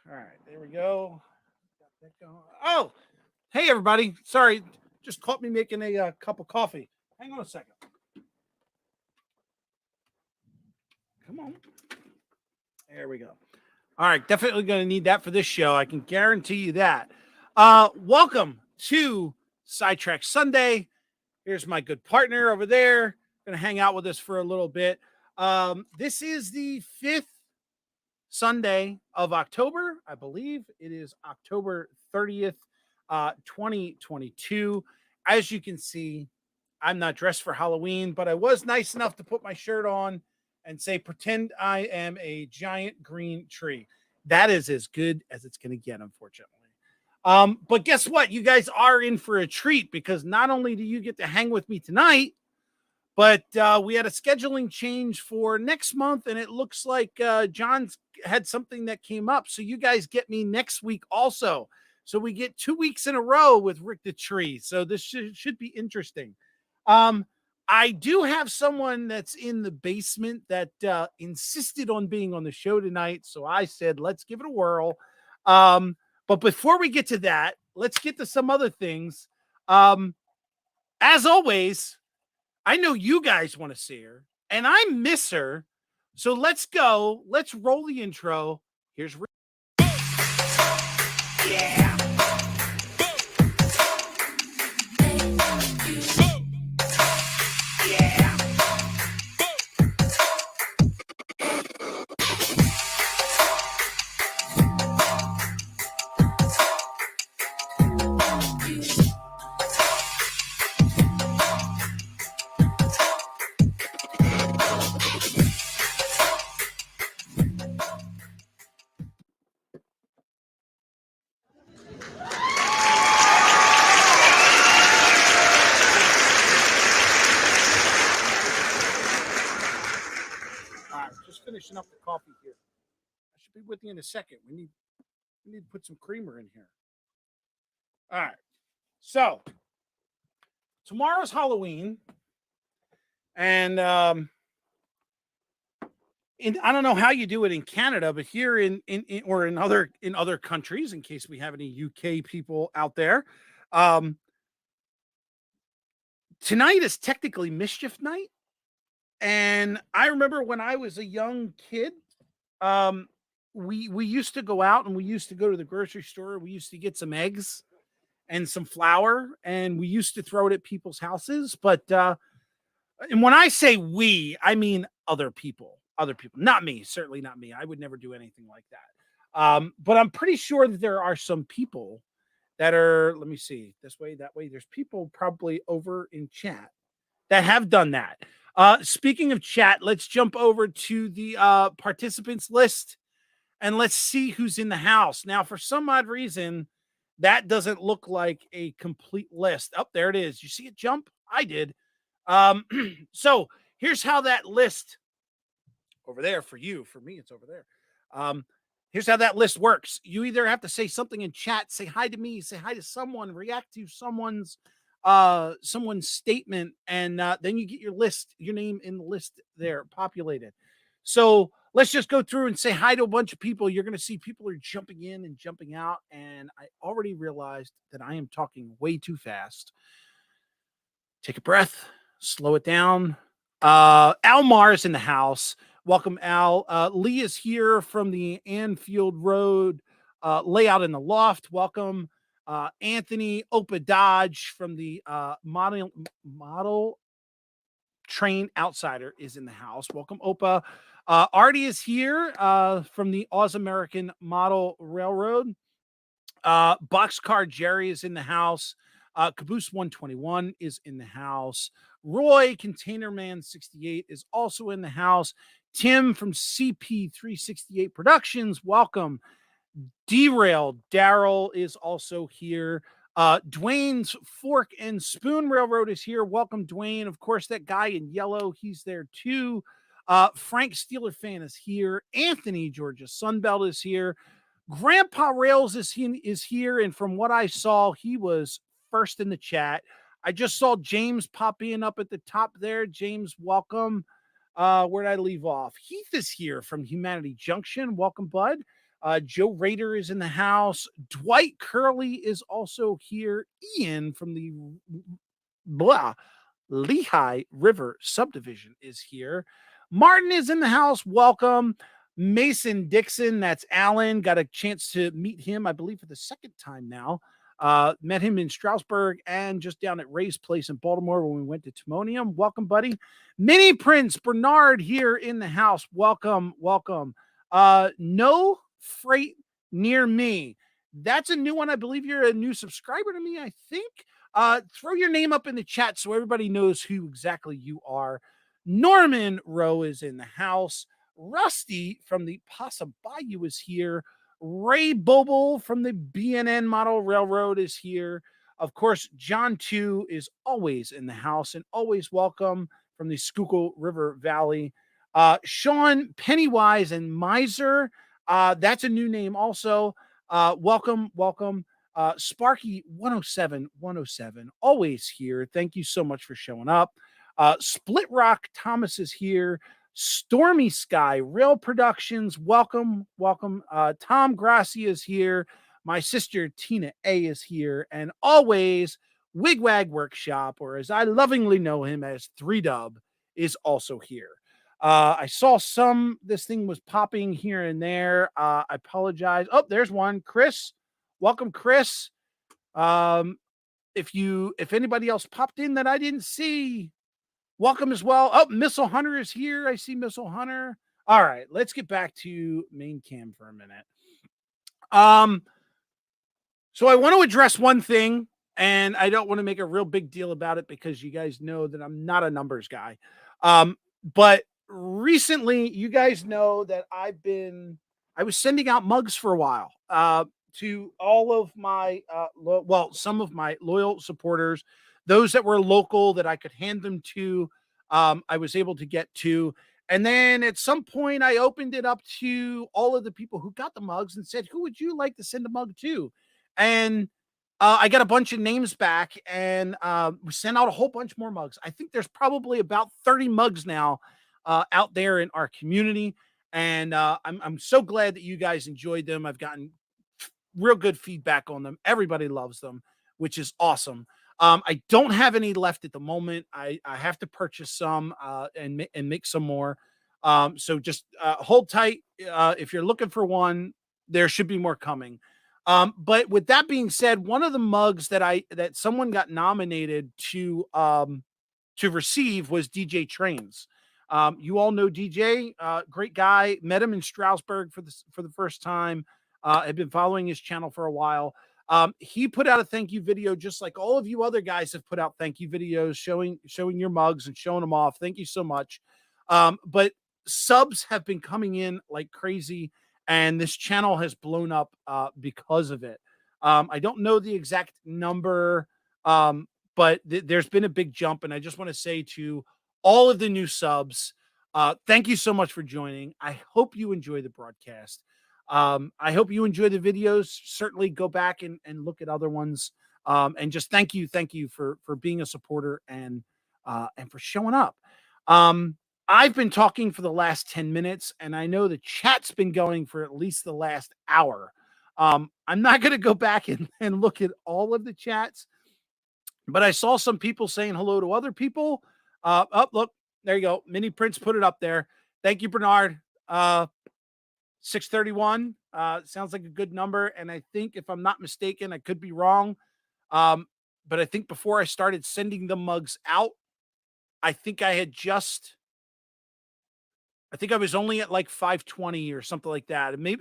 All right, there we go. Got that going. Oh, hey everybody. Sorry, just caught me making a cup of coffee. Hang on a second. Come on. There we go. All right, definitely going to need that for this show. I can guarantee you that. Welcome to Sidetrack Sunday. Here's my good partner over there. Going to hang out with us for a little bit. This is the 5th Sunday of October. I believe it is October 30th, 2022. As you can see, I'm not dressed for Halloween, but I was nice enough to put my shirt on and say, pretend I am a giant green tree. That is as good as it's going to get, unfortunately. But guess what? You guys are in for a treat because not only do you get to hang with me tonight, but we had a scheduling change for next month, and it looks like John's had something that came up. So you guys get me next week also. So we get 2 weeks in a row with Rick the Tree. So this should be interesting. I do have someone that's in the basement that insisted on being on the show tonight. So I said, let's give it a whirl. But before we get to that, let's get to some other things. As always, I know you guys want to see her, and I miss her. So let's go. Let's roll the intro. Here's Rick. Yeah. Yeah. All right, just finishing up the coffee here. I should be with you in a second. We need to put some creamer in here. All right. So tomorrow's Halloween, and I don't know how you do it in Canada, but here in or in other countries, in case we have any UK people out there, um, tonight is technically mischief night. And I remember when I was a young kid, um, we used to go out and we used to go to the grocery store. We used to get some eggs and some flour, and we used to throw it at people's houses. But and when I say we, I mean other people, not me, certainly not me. I would never do anything like that. But I'm pretty sure that there are some people that are, let me see, this way, that way. There's people probably over in chat that have done that. Speaking of chat, let's jump over to the participants list and let's see who's in the house. Now, for some odd reason, that doesn't look like a complete list. Oh, there it is. You see it jump? I did. So here's how that list over there for you, for me, it's over there. Here's how that list works. You either have to say something in chat, say hi to me, say hi to someone, react to someone's statement, and then you get your name in the list there populated. So let's just go through and say hi to a bunch of people. You're going to see people are jumping in and jumping out, and I already realized that I am talking way too fast. Take a breath, slow it down. Almar's in the house. Welcome, Al. Lee is here from the Anfield Road layout in the loft. Welcome. Anthony Opa Dodge from the model train outsider is in the house. Welcome, Opa. Artie is here from the Oz American Model Railroad. Boxcar Jerry is in the house. Caboose 121 is in the house. Roy Container Man 68 is also in the house. Tim from CP368 Productions, welcome. Derailed Daryl is also here. Dwayne's Fork and Spoon Railroad is here. Welcome, Dwayne. Of course, that guy in yellow, he's there too. Frank Steeler Fan is here. Anthony Georgia Sunbelt is here. Grandpa Rails is here, and from what I saw, he was first in the chat. I just saw James pop in up at the top there. James, welcome. Where did I leave off? Heath is here from Humanity Junction. Welcome, bud. Joe Rader is in the house. Dwight Curley is also here. Ian from the blah Lehigh River subdivision is here. Martin is in the house. Welcome. Mason Dixon, that's Alan. Got a chance to meet him, I believe, for the second time now. Met him in Stroudsburg and just down at Ray's place in Baltimore when we went to Timonium. Welcome, buddy. Mini Prince Bernard here in the house. Welcome, welcome. No freight near me. That's a new one. I believe you're a new subscriber to me, I think. Throw your name up in the chat so everybody knows who exactly you are. Norman Rowe is in the house. Rusty from the Possum Bayou is here. Ray Boble from the BNN Model Railroad is here. Of course, John 2 is always in the house and always welcome from the Schuylkill River Valley. Sean Pennywise and Miser, that's a new name also. Welcome, welcome. Sparky 107, always here. Thank you so much for showing up. Split Rock Thomas is here. Stormy Sky Rail Productions, welcome, welcome. Tom Grassi is here. My sister Tina A is here, and always Wigwag Workshop, or as I lovingly know him as 3Dub, is also here. I saw this thing was popping here and there. I apologize. Oh, there's one. Chris, welcome, Chris. If anybody else popped in that I didn't see, welcome as well. Oh, Missile Hunter is here. I see Missile Hunter. All right, let's get back to main cam for a minute. So I want to address one thing, and I don't want to make a real big deal about it because you guys know that I'm not a numbers guy. But recently, you guys know that I was sending out mugs for a while to all of my, some of my loyal supporters, those that were local that I could hand them to. I was able to get to. And then at some point, I opened it up to all of the people who got the mugs and said, who would you like to send a mug to? And I got a bunch of names back, and we sent out a whole bunch more mugs. I think there's probably about 30 mugs now out there in our community. And I'm so glad that you guys enjoyed them. I've gotten real good feedback on them. Everybody loves them, which is awesome. I don't have any left at the moment. I have to purchase some and make some more. So just hold tight. If you're looking for one, there should be more coming. But with that being said, one of the mugs that someone got nominated to receive was DJ Trains. You all know DJ, great guy. Met him in Stroudsburg for the first time. I've been following his channel for a while. He put out a thank you video, just like all of you other guys have put out thank you videos showing your mugs and showing them off. Thank you so much. But subs have been coming in like crazy, and this channel has blown up because of it. I don't know the exact number, but there's been a big jump, and I just want to say to all of the new subs, thank you so much for joining. I hope you enjoy the broadcast. I hope you enjoy the videos. Certainly go back and look at other ones. And just thank you for being a supporter and for showing up. I've been talking for the last 10 minutes, and I know the chat's been going for at least the last hour. I'm not going to go back and look at all of the chats, but I saw some people saying hello to other people. Look, there you go. Mini Prince put it up there. Thank you, Bernard. 631 sounds like a good number. And I think, if I'm not mistaken, I could be wrong. But I think before I started sending the mugs out, I think I was only at like 520 or something like that. Maybe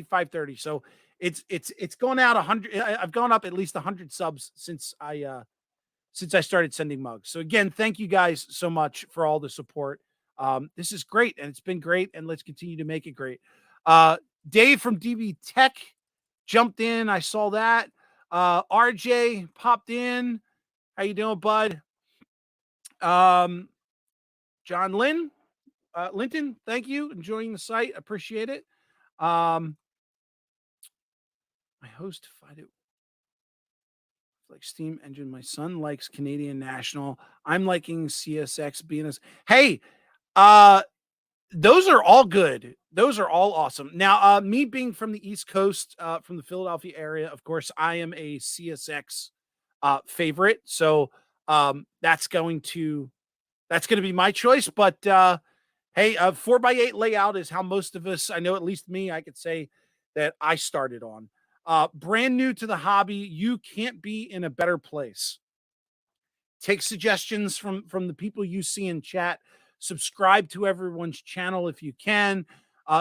530. So it's going out 100. I've gone up at least 100 subs since I started sending mugs. So again, thank you guys so much for all the support. This is great, and it's been great, and let's continue to make it great. Dave from DB Tech jumped in. I saw that. RJ popped in. How you doing, bud? John Linton, thank you. Enjoying the site. Appreciate it. My host, Fido, like steam engine. My son likes Canadian National. I'm liking CSX being hey, Those are all good. Those are all awesome. Now, me being from the East Coast, from the Philadelphia area, of course, I am a CSX favorite. So that's going to be my choice. But hey, 4x8 layout is how most of us, I know at least me, I could say that I started on. Brand new to the hobby, you can't be in a better place. Take suggestions from the people you see in chat. Subscribe to everyone's channel if you can.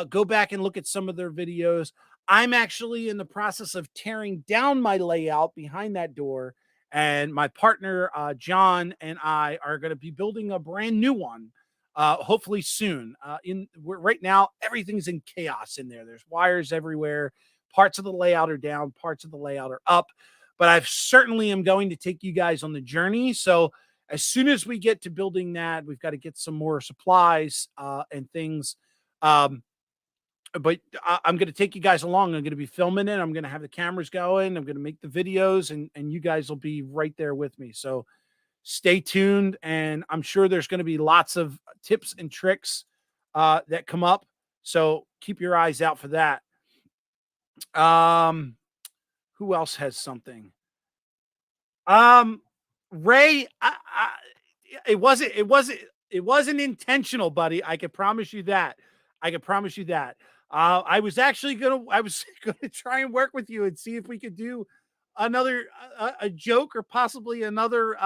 Go back and look at some of their videos. I'm actually in the process of tearing down my layout behind that door, and my partner John and I are going to be building a brand new one. Hopefully soon. Right now, everything's in chaos in there. There's wires everywhere. Parts of the layout are down. Parts of the layout are up, but I certainly am going to take you guys on the journey. So as soon as we get to building that, we've got to get some more supplies and things. Um, I'm going to take you guys along. I'm going to be filming it. I'm going to have the cameras going. I'm going to make the videos, and you guys will be right there with me. So stay tuned, and I'm sure there's going to be lots of tips and tricks that come up. So keep your eyes out for that. Who else has something? Um, Ray, it wasn't intentional, buddy. I can promise you that. I can promise you that. I was gonna try and work with you and see if we could do another a joke or possibly another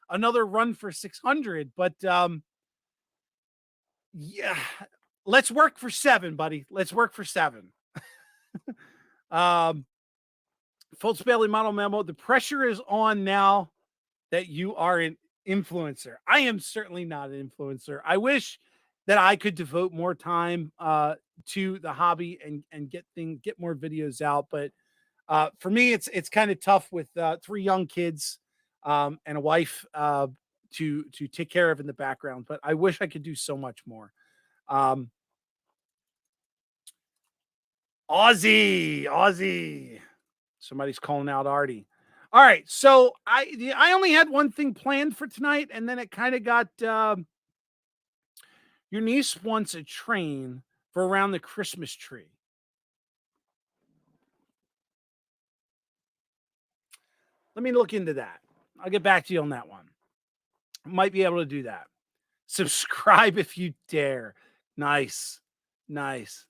run for 600. But yeah, let's work for 7, buddy. Let's work for 7. Um, Full Spelling Model Memo. The pressure is on now that you are an influencer. I am certainly not an influencer. I wish that I could devote more time to the hobby and get more videos out. But for me, it's kind of tough with 3 young kids and a wife to take care of in the background. But I wish I could do so much more. Um, Aussie. Somebody's calling out Artie. All right, so I only had one thing planned for tonight, and then it kind of got. Your niece wants a train for around the Christmas tree. Let me look into that. I'll get back to you on that one. Might be able to do that. Subscribe if you dare. Nice, nice.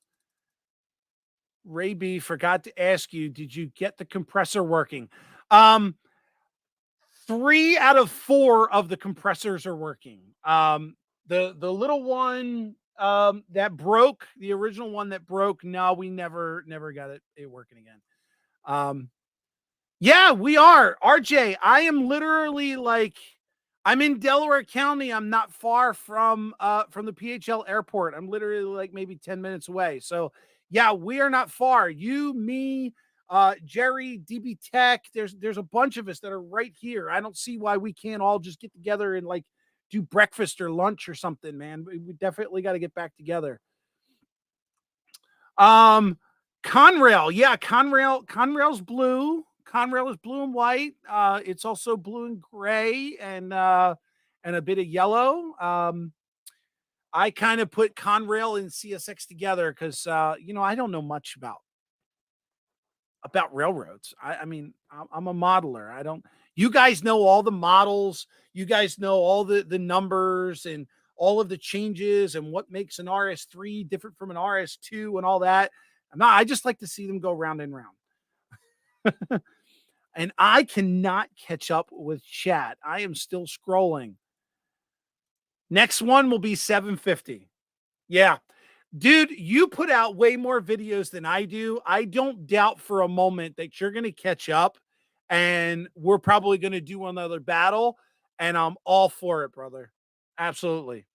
Ray B forgot to ask you, did you get the compressor working? 3 out of 4 of the compressors are working. The little one that broke, the original one that broke, no, we never got it working again. Yeah, we are. RJ, I am literally like, I'm in Delaware County. I'm not far from the PHL airport. I'm literally like maybe 10 minutes away. So yeah, we are not far. You, me, Jerry, DB Tech. There's a bunch of us that are right here. I don't see why we can't all just get together and like do breakfast or lunch or something, man. We definitely got to get back together. Conrail, yeah, Conrail's blue. Conrail is blue and white. It's also blue and gray and a bit of yellow. I kind of put Conrail and CSX together because I don't know much about railroads. I mean, I'm a modeler. I don't. You guys know all the models. You guys know all the numbers and all of the changes and what makes an RS3 different from an RS2 and all that. I just like to see them go round and round. And I cannot catch up with chat. I am still scrolling. Next one will be 750. Yeah. Dude, you put out way more videos than I do. I don't doubt for a moment that you're going to catch up and we're probably going to do another battle. And I'm all for it, brother. Absolutely.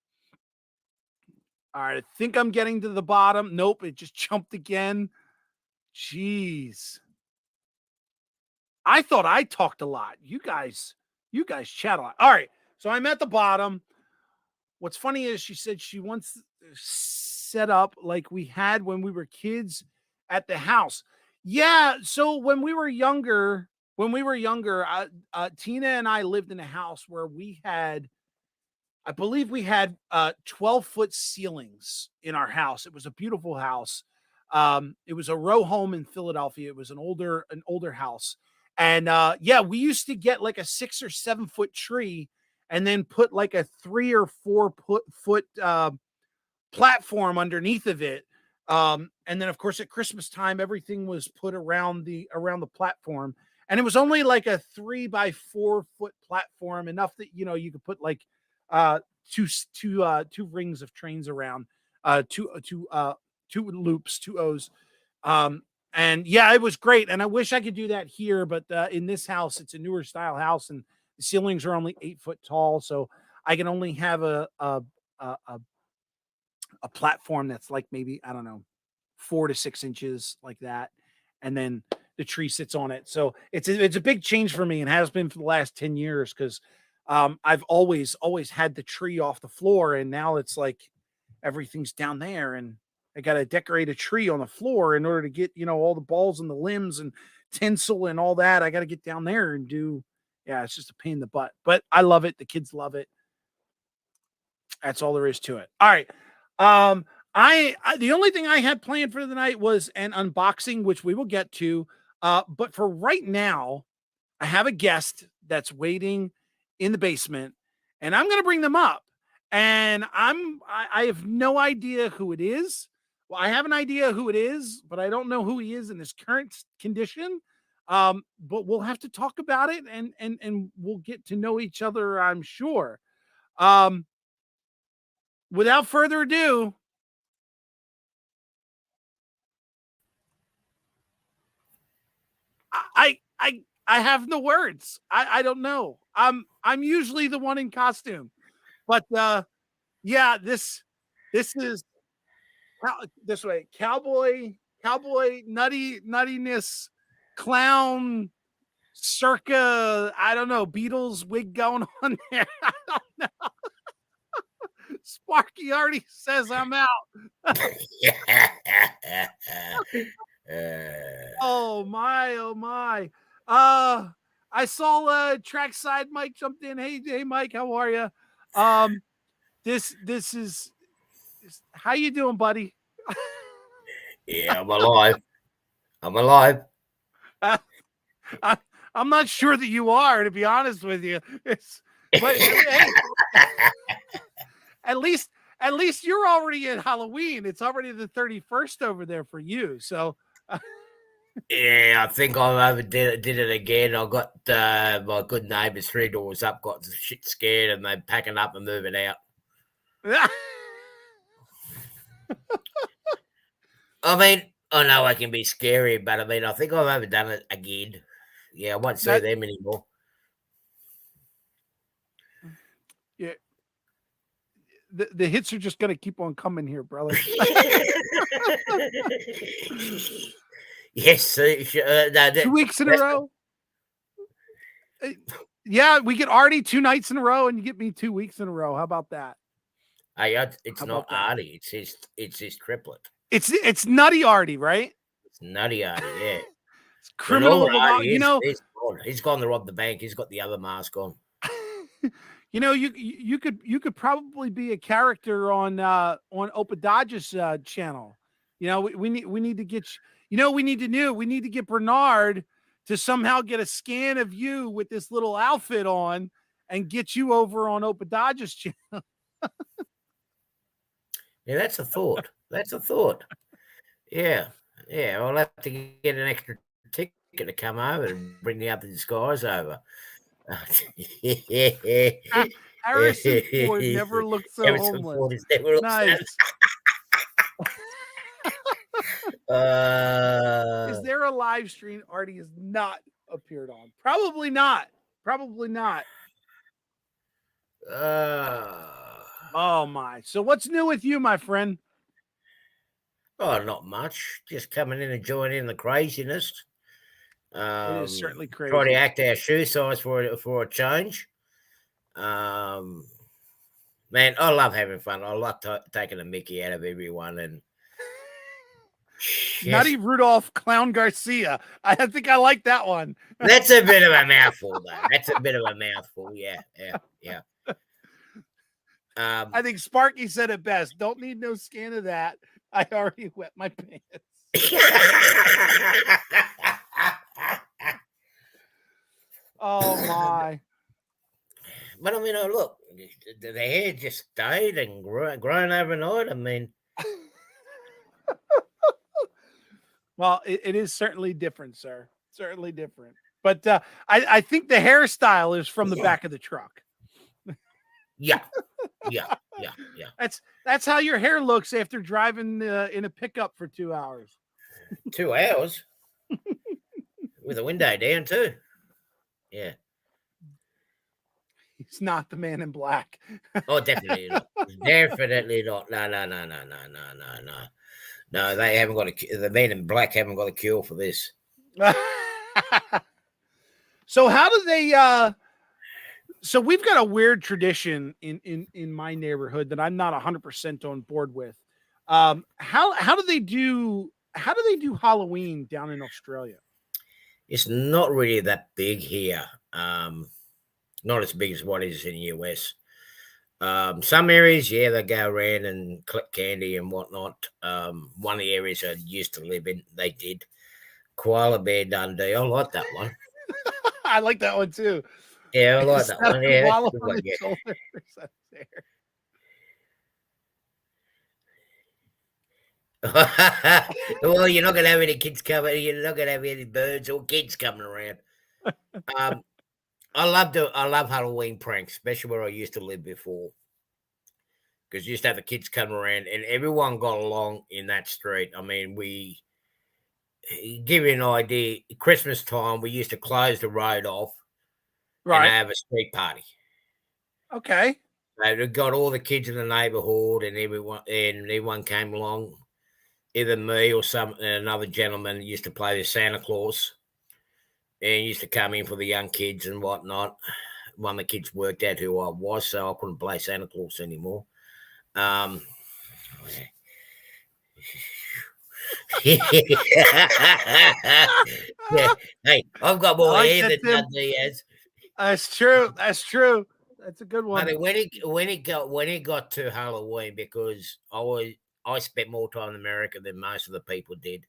All right. I think I'm getting to the bottom. Nope. It just jumped again. Jeez. I thought I talked a lot. You guys chat a lot. All right. So I'm at the bottom. What's funny is she said she wants set up like we had when we were kids at the house. Yeah. So when we were younger, Tina and I lived in a house where we had, I believe we had 12-foot ceilings in our house. It was a beautiful house. It was a row home in Philadelphia. It was an older house. And yeah, we used to get like a 6 or 7 foot tree and then put like a 3 or 4 foot platform underneath of it. And then of course at Christmas time, everything was put around the platform. And it was only like a 3 by 4 foot platform, enough that you could put like uh two rings of trains around, two loops, two O's. Um and yeah, it was great. And I wish I could do that here, but in this house, it's a newer style house, and the ceilings are only 8 foot tall. So I can only have a a platform that's like maybe, I don't know, 4 to 6 inches like that, and then the tree sits on it. So it's a big change for me, and has been for the last 10 years, because I've always had the tree off the floor, and now it's like everything's down there, and I got to decorate a tree on the floor in order to get all the balls and the limbs and tinsel and all that. I got to get down there and do. Yeah, it's just a pain in the butt, but I love it. The kids love it. That's all there is to it. All right. Um, I the only thing I had planned for the night was an unboxing, which we will get to. But for right now, I have a guest that's waiting in the basement, and I'm going to bring them up. And I have no idea who it is. Well, I have an idea who it is, but I don't know who he is in his current condition. But we'll have to talk about it, and we'll get to know each other, I'm sure. Um, Without further ado, I have no words. I don't know. I'm usually the one in costume, but yeah, this is this way, cowboy nuttiness, clown, circa, I don't know, Beatles wig going on there. I don't know. Sparky already says I'm out. Oh my, oh my. Uh I saw trackside Mike jumped in. Hey Mike, how are you? Um this is how you doing, buddy? Yeah, I'm alive. I'm alive. Uh, I, I'm not sure that you are, to be honest with you. But hey, at least at least you're already at Halloween. It's already the 31st over there for you. So Yeah, I think I did it again. I got my good neighbours 3 doors up, got shit scared, and they're packing up and moving out. I mean, I know I can be scary, but I mean, I think I've overdone it again. Yeah, I won't see that them anymore. yeah, the hits are just gonna keep on coming here, brother. Yes, no, 2 weeks in a that's row. Uh, Yeah, we get Artie 2 nights in a row, and you get me 2 weeks in a row. How about that? hey, it's How not about that? Artie. It's his triplet. It's Nutty Artie, right? It's Nutty Artie. Yeah, It's the criminal normal of the law. Artie is he's gone. He's gone to rob the bank. He's got the other mask on. You could probably be a character on Opadodge's channel. We need to get we need to get Bernard to somehow get a scan of you with this little outfit on and get you over on Opadodge's channel. Yeah, that's a thought. That's a thought. Yeah, yeah. I'll have to get an extra ticket to come over and bring the other disguise over. Harrison Ford never looked so Harrison homeless. Ford is never looked so. Nice. Is Uh, there a live stream Artie has not appeared on? Probably not. Probably not. uh, Oh my. So what's new with you, my friend? oh, not much. Just coming in and joining in the craziness. It is certainly Try to crazy. act our shoe size for a change. Um, Man, I love having fun. I like taking a Mickey out of everyone, and yes, Nutty Rudolph Clown Garcia. I think I like that one. that's a bit of a mouthful, though. That's a bit of a mouthful. Yeah, yeah, yeah. I think Sparky said it best. Don't need no scan of that. I already wet my pants. Oh my. But I mean, look, the hair just stayed and grown overnight. I mean, Well, it is certainly different, sir. Certainly different. But I think the hairstyle is from the back of the truck. yeah. That's how your hair looks after driving in a pickup for 2 hours. 2 hours with a window down too. Yeah. He's not the man in black. Oh, definitely not. Definitely not. No. No, they haven't got the men in black haven't got a cure for this. So how do they so we've got a weird tradition in my neighborhood that I'm not 100% on board with. How do they do Halloween down in Australia? It's not really that big here. Not as big as what it is in the US. Some areas, yeah, they go around and collect candy and whatnot. One of the areas I used to live in, they did. Koala Bear Dundee. I like that one. I like that one too. Yeah, I like that one. Yeah, that's a good one, yeah. Well, you're not going to have any kids coming. You're not going to have any birds or kids coming around. I love Halloween pranks, especially where I used to live before, because you used to have the kids come around, and everyone got along in that street. I mean, give you an idea. Christmas time, we used to close the road off, and have a street party. Okay. They got all the kids in the neighborhood, and everyone came along. Either me or another gentleman used to play the Santa Claus, and used to come in for the young kids and whatnot. One of the kids worked out who I was, so I couldn't play Santa Claus anymore. Yeah. Hey, I've got more hair than Dundee has. That's true. That's true. That's a good one. But when it got to Halloween, because I spent more time in America than most of the people did,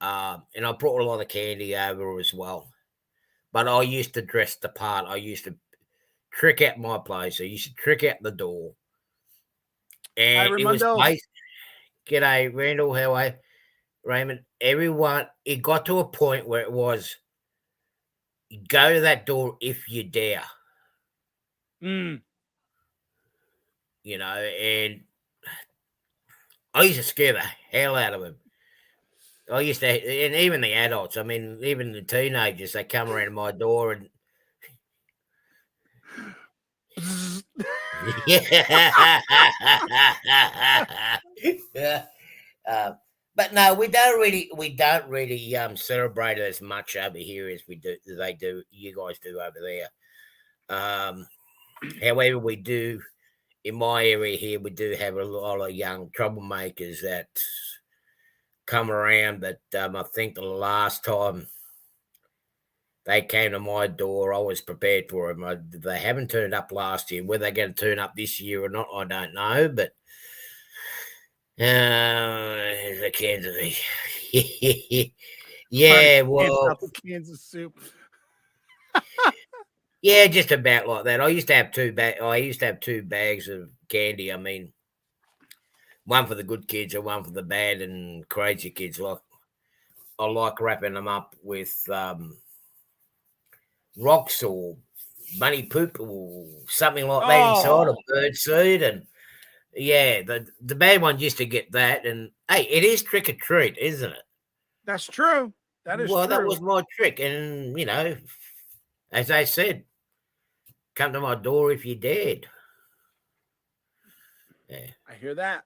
and I brought a lot of candy over as well. But I used to dress the part. I used to trick out my place. I used to trick out the door, and it was g'day, Randall. How are you? Raymond? Everyone. It got to a point where it was, go to that door if you dare. You know, and I used to scare the hell out of them. I used to, and even the adults. I mean, even the teenagers, they come around my door and yeah. But no, we don't really celebrate it as much over here as you guys do over there. However, we do in my area here. We do have a lot of young troublemakers that come around. But I think the last time they came to my door, I was prepared for them. They haven't turned up last year. Whether they're going to turn up this year or not, I don't know. But the Kansas, yeah, well, Kansas soup. Yeah, just about like that. I used to have two bags of candy. I mean, one for the good kids and one for the bad and crazy kids. Like, I like wrapping them up with rocks or bunny poop or something like that inside, or bird seed. And yeah, the bad ones used to get that. And hey, it is trick or treat, isn't it? That's true. That is true. That was my trick. And you know, as I said, come to my door if you dared. Yeah. I hear that.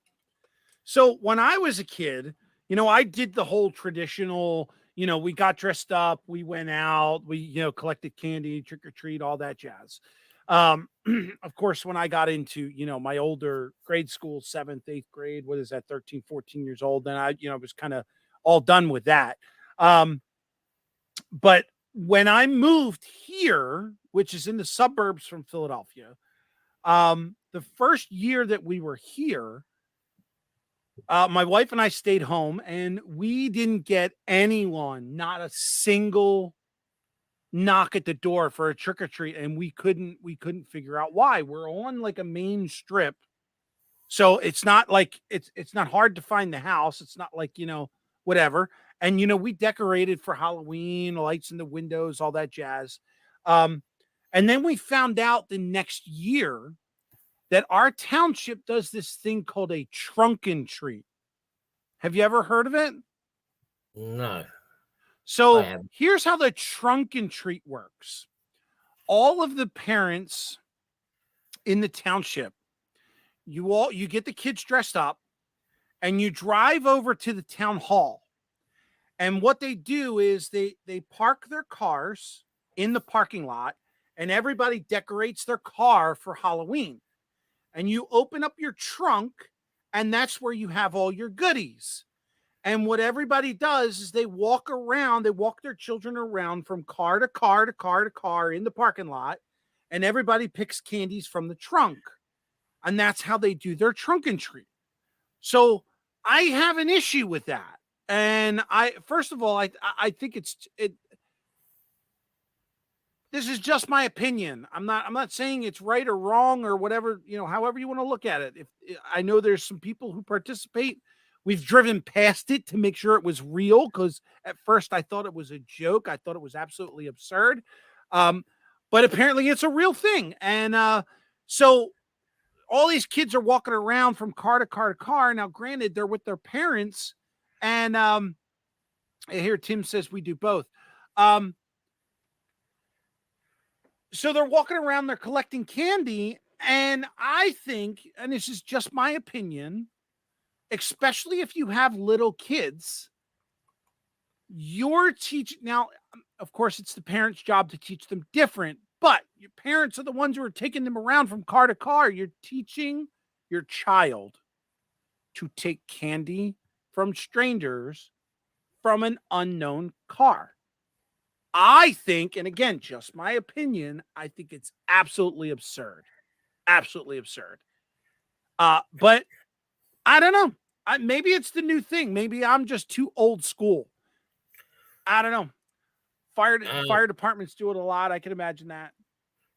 So when I was a kid, I did the whole traditional, we got dressed up, we went out, we, collected candy, trick or treat, all that jazz. Of course, when I got into, my older grade school, 7th, 8th grade, what is that, 13, 14 years old, then I, was kind of all done with that. But when I moved here, which is in the suburbs from Philadelphia, the the first year that we were here, my wife and I stayed home, and we didn't get anyone, not a single knock at the door for a trick or treat, and we couldn't figure out why. We're on like a main strip, so it's not like it's not hard to find the house. It's not like, whatever. And we decorated for Halloween, lights in the windows, all that jazz. Um, and then we found out the next year that our township does this thing called a trunk and treat. Have you ever heard of it? No, I So haven't. here's how the trunk and treat works. All of the parents in the township, you get the kids dressed up and you drive over to the town hall. And what they do is they park their cars in the parking lot, and everybody decorates their car for Halloween. And you open up your trunk, and that's where you have all your goodies. And what everybody does is they walk their children around from car to car to car to car in the parking lot, and everybody picks candies from the trunk. And that's how they do their trunk and treat. So I have an issue with that. And first of all, I think this is just my opinion. I'm not saying it's right or wrong or whatever, however you want to look at it. If I know there's some people who participate, we've driven past it to make sure it was real, because at first I thought it was a joke. I thought it was absolutely absurd. But apparently it's a real thing. And so all these kids are walking around from car to car to car. Now, granted, they're with their parents, and here Tim says we do both. So they're walking around, they're collecting candy, and I think, and this is just my opinion, especially if you have little kids, you're teaching now. Of course, it's the parents' job to teach them different, but your parents are the ones who are taking them around from car to car. You're teaching your child to take candy from strangers from an unknown car. I think, and again, just my opinion, I think it's absolutely absurd. Absolutely absurd. But I don't know. Maybe it's the new thing. Maybe I'm just too old school. I don't know. Fire departments do it a lot. I can imagine that.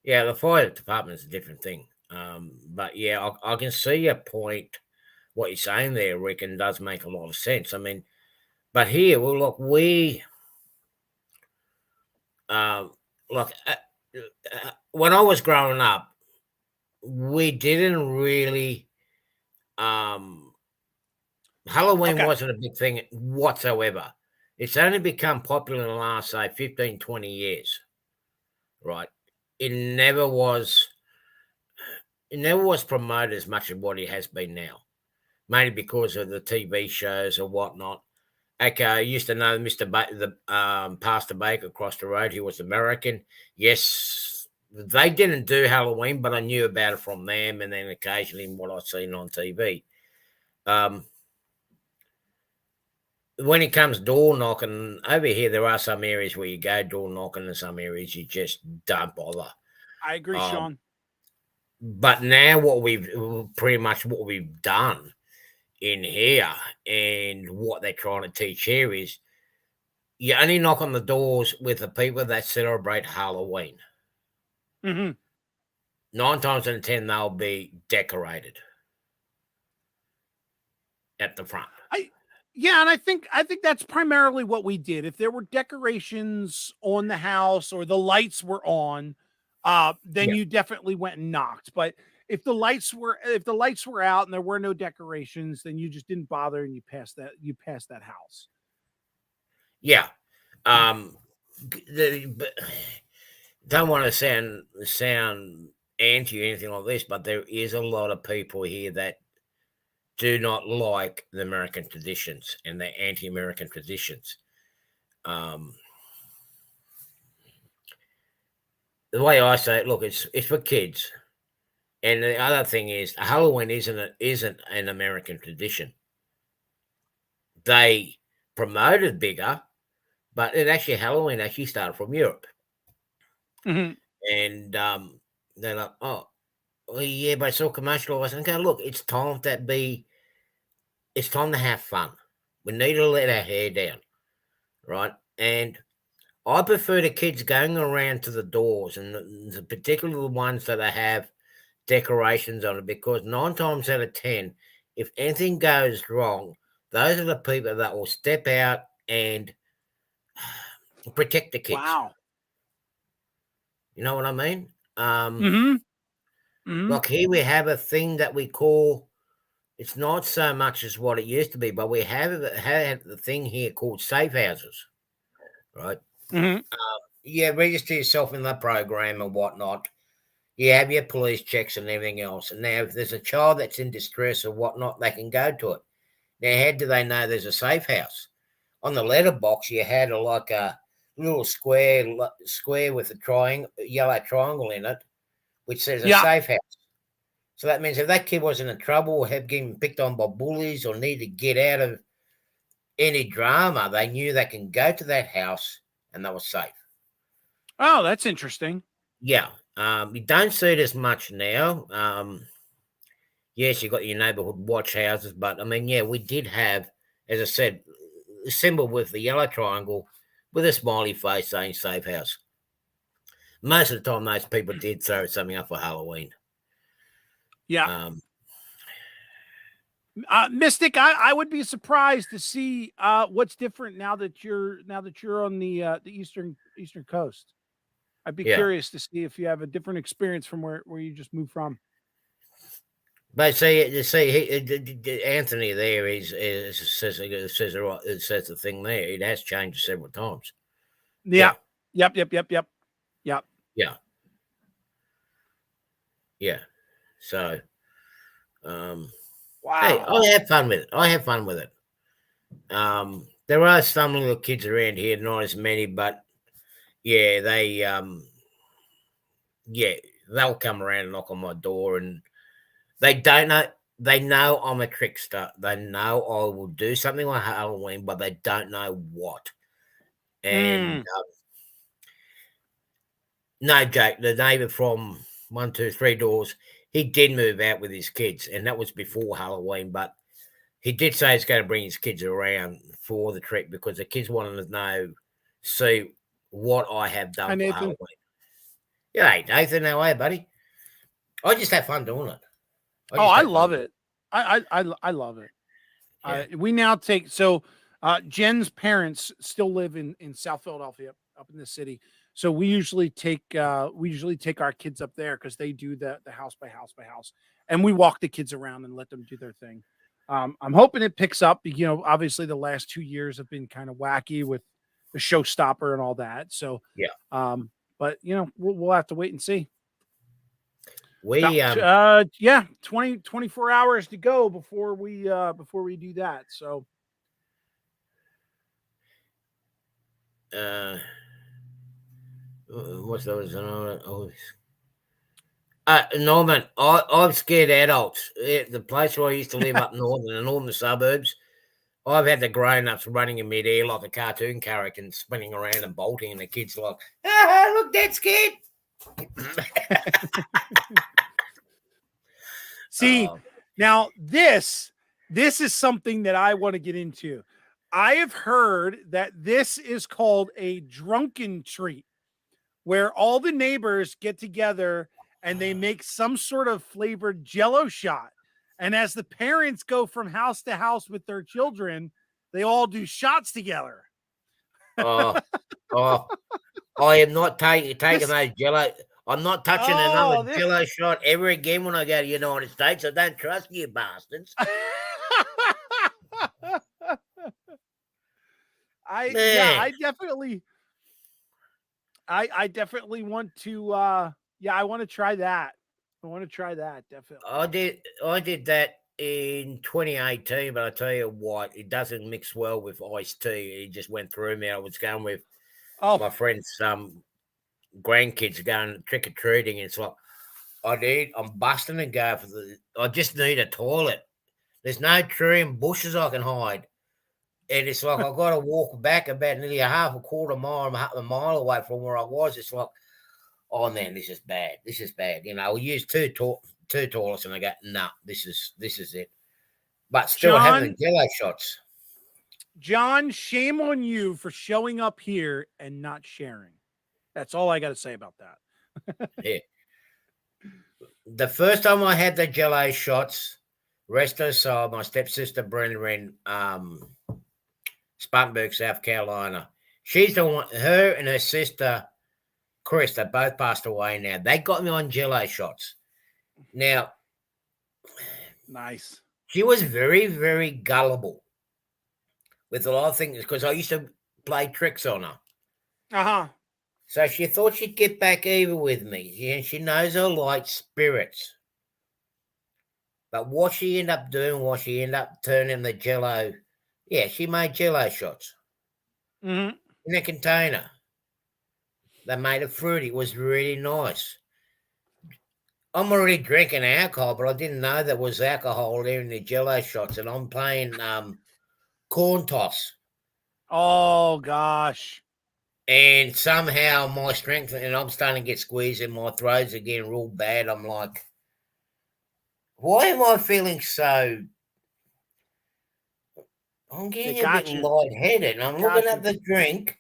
Yeah, the fire department is a different thing. But yeah, I can see your point. What you're saying there, Rick, and does make a lot of sense. I mean, but here, well, look, look, when I was growing up, we didn't really. Halloween Okay. wasn't a big thing whatsoever. It's only become popular in the last, say, 15, 20 years, right? It never was. It never was promoted as much as what it has been now, mainly because of the TV shows or whatnot. Okay, I used to know Mr. Pastor Baker across the road. He was American. Yes, they didn't do Halloween, but I knew about it from them, and then occasionally what I've seen on TV. When it comes door knocking, over here there are some areas where you go door knocking, and some areas you just don't bother. I agree, Um, Sean. but now what we've done in here, and what they're trying to teach here is you only knock on the doors with the people that celebrate Halloween. Mm-hmm. 9 times out of 10, they'll be decorated at the front. Yeah, and I think that's primarily what we did. If there were decorations on the house or the lights were on, then Yeah. you definitely went and knocked. But if the lights were out and there were no decorations, then you just didn't bother and you passed that house. Yeah. But don't want to sound anti or anything like this, but there is a lot of people here that do not like the American traditions, and they're anti-American traditions. The way I say it, look, it's for kids. And the other thing is, Halloween isn't an American tradition. They promoted bigger, but Halloween actually started from Europe. Mm-hmm. And they're like, oh, oh, yeah, but it's all commercialised. And go, look, it's time to have fun. We need to let our hair down, right? And I prefer the kids going around to the doors, and particularly the ones that have decorations on it, because 9 times out of 10, if anything goes wrong, those are the people that will step out and protect the kids. Wow. You know what I mean? Mm-hmm. Mm-hmm. Like here we have a thing that we call, it's not so much as what it used to be, but we have the thing here called safe houses, right? Mm-hmm. You register yourself in the program and whatnot. You have your police checks and everything else. And now if there's a child that's in distress or whatnot, they can go to it. Now, how do they know there's a safe house? On the letterbox, you had like a little square with a yellow triangle in it, which says a Yeah. safe house. So that means if that kid was in trouble or had getting picked on by bullies or needed to get out of any drama, they knew they can go to that house and they were safe. Oh, that's interesting. Yeah. You don't see it as much now. Yes, you got your neighbourhood watch houses, but I mean, yeah, we did have, as I said, a symbol with the yellow triangle with a smiley face saying safe house. Most of the time, those people did throw something up for Halloween. Yeah. Mystic, I would be surprised to see what's different now that you're on the eastern coast. I'd be curious to see if you have a different experience from where you just moved from. But see, Anthony there says the thing there. It has changed several times. Yeah. Yep. Yeah. Yeah. So, wow. Hey, I have fun with it. There are some little kids around here, not as many, but yeah, they'll come around and knock on my door, and they don't know. They know I'm a trickster. They know I will do something on Halloween, but they don't know what. And no joke, the neighbour from 1, 2, 3 doors, he did move out with his kids, and that was before Halloween. But he did say he's going to bring his kids around for the trick because the kids wanted to see what I have done for Halloween. Yeah, hey, Nathan, how are you, buddy? I just have fun doing it. I love it. I love it. Yeah. We now take Jen's parents still live in South Philadelphia, up in the city. So we usually take our kids up there because they do the house by house, and we walk the kids around and let them do their thing. I'm hoping it picks up. You know, obviously the last 2 years have been kind of wacky with the showstopper and all that. So yeah. But you know, we'll have to wait and see. We 24 hours to go before we do that. So what's those? Norman, I'm scared adults. The place where I used to live up north in the northern suburbs, I've had the grown-ups running in mid-air like a cartoon character and spinning around and bolting, and the kids like, look, that's scared. See, now this is something that I want to get into. I have heard that this is called a drunken treat, where all the neighbors get together and they make some sort of flavored Jell-O shot. And as the parents go from house to house with their children, they all do shots together. I am not taking those Jell-O. I'm not touching another Jell-O shot ever again when I go to the United States. I don't trust you bastards. I definitely want to I want to try that. Definitely. I did that in 2018, but I tell you what, it doesn't mix well with iced tea. It just went through me. I was going with my friend's grandkids going trick-or-treating. It's like, I'm busting and go I just need a toilet. There's no tree and bushes I can hide. And it's like I've got to walk back about nearly a quarter mile, a mile away from where I was. It's like, oh man, this is bad. You know, we use two two toilets, and I go, nah, this is it. But still having John, the Jello shots. John, shame on you for showing up here and not sharing. That's all I got to say about that. Yeah. The first time I had the Jello shots, rest aside, my stepsister Brenda in Spartanburg, South Carolina. She's the one. Her and her sister Chris, they both passed away now. They got me on Jello shots. Now, Nice. she was very, very gullible with a lot of things because I used to play tricks on her. Uh-huh. So she thought she'd get back even with me. And she knows I like spirits. But what she ended up doing was she ended up turning the Jello. Yeah, she made Jello shots Mm-hmm. in a container. They made it fruity. It was really nice. I'm already drinking alcohol, but I didn't know there was alcohol there in the Jello shots. And I'm playing corn toss. Oh, gosh. And somehow my strength, and I'm starting to get squeezed and my throat's again real bad. I'm like, why am I feeling so? I'm getting a bit lightheaded. And I'm looking at the drink,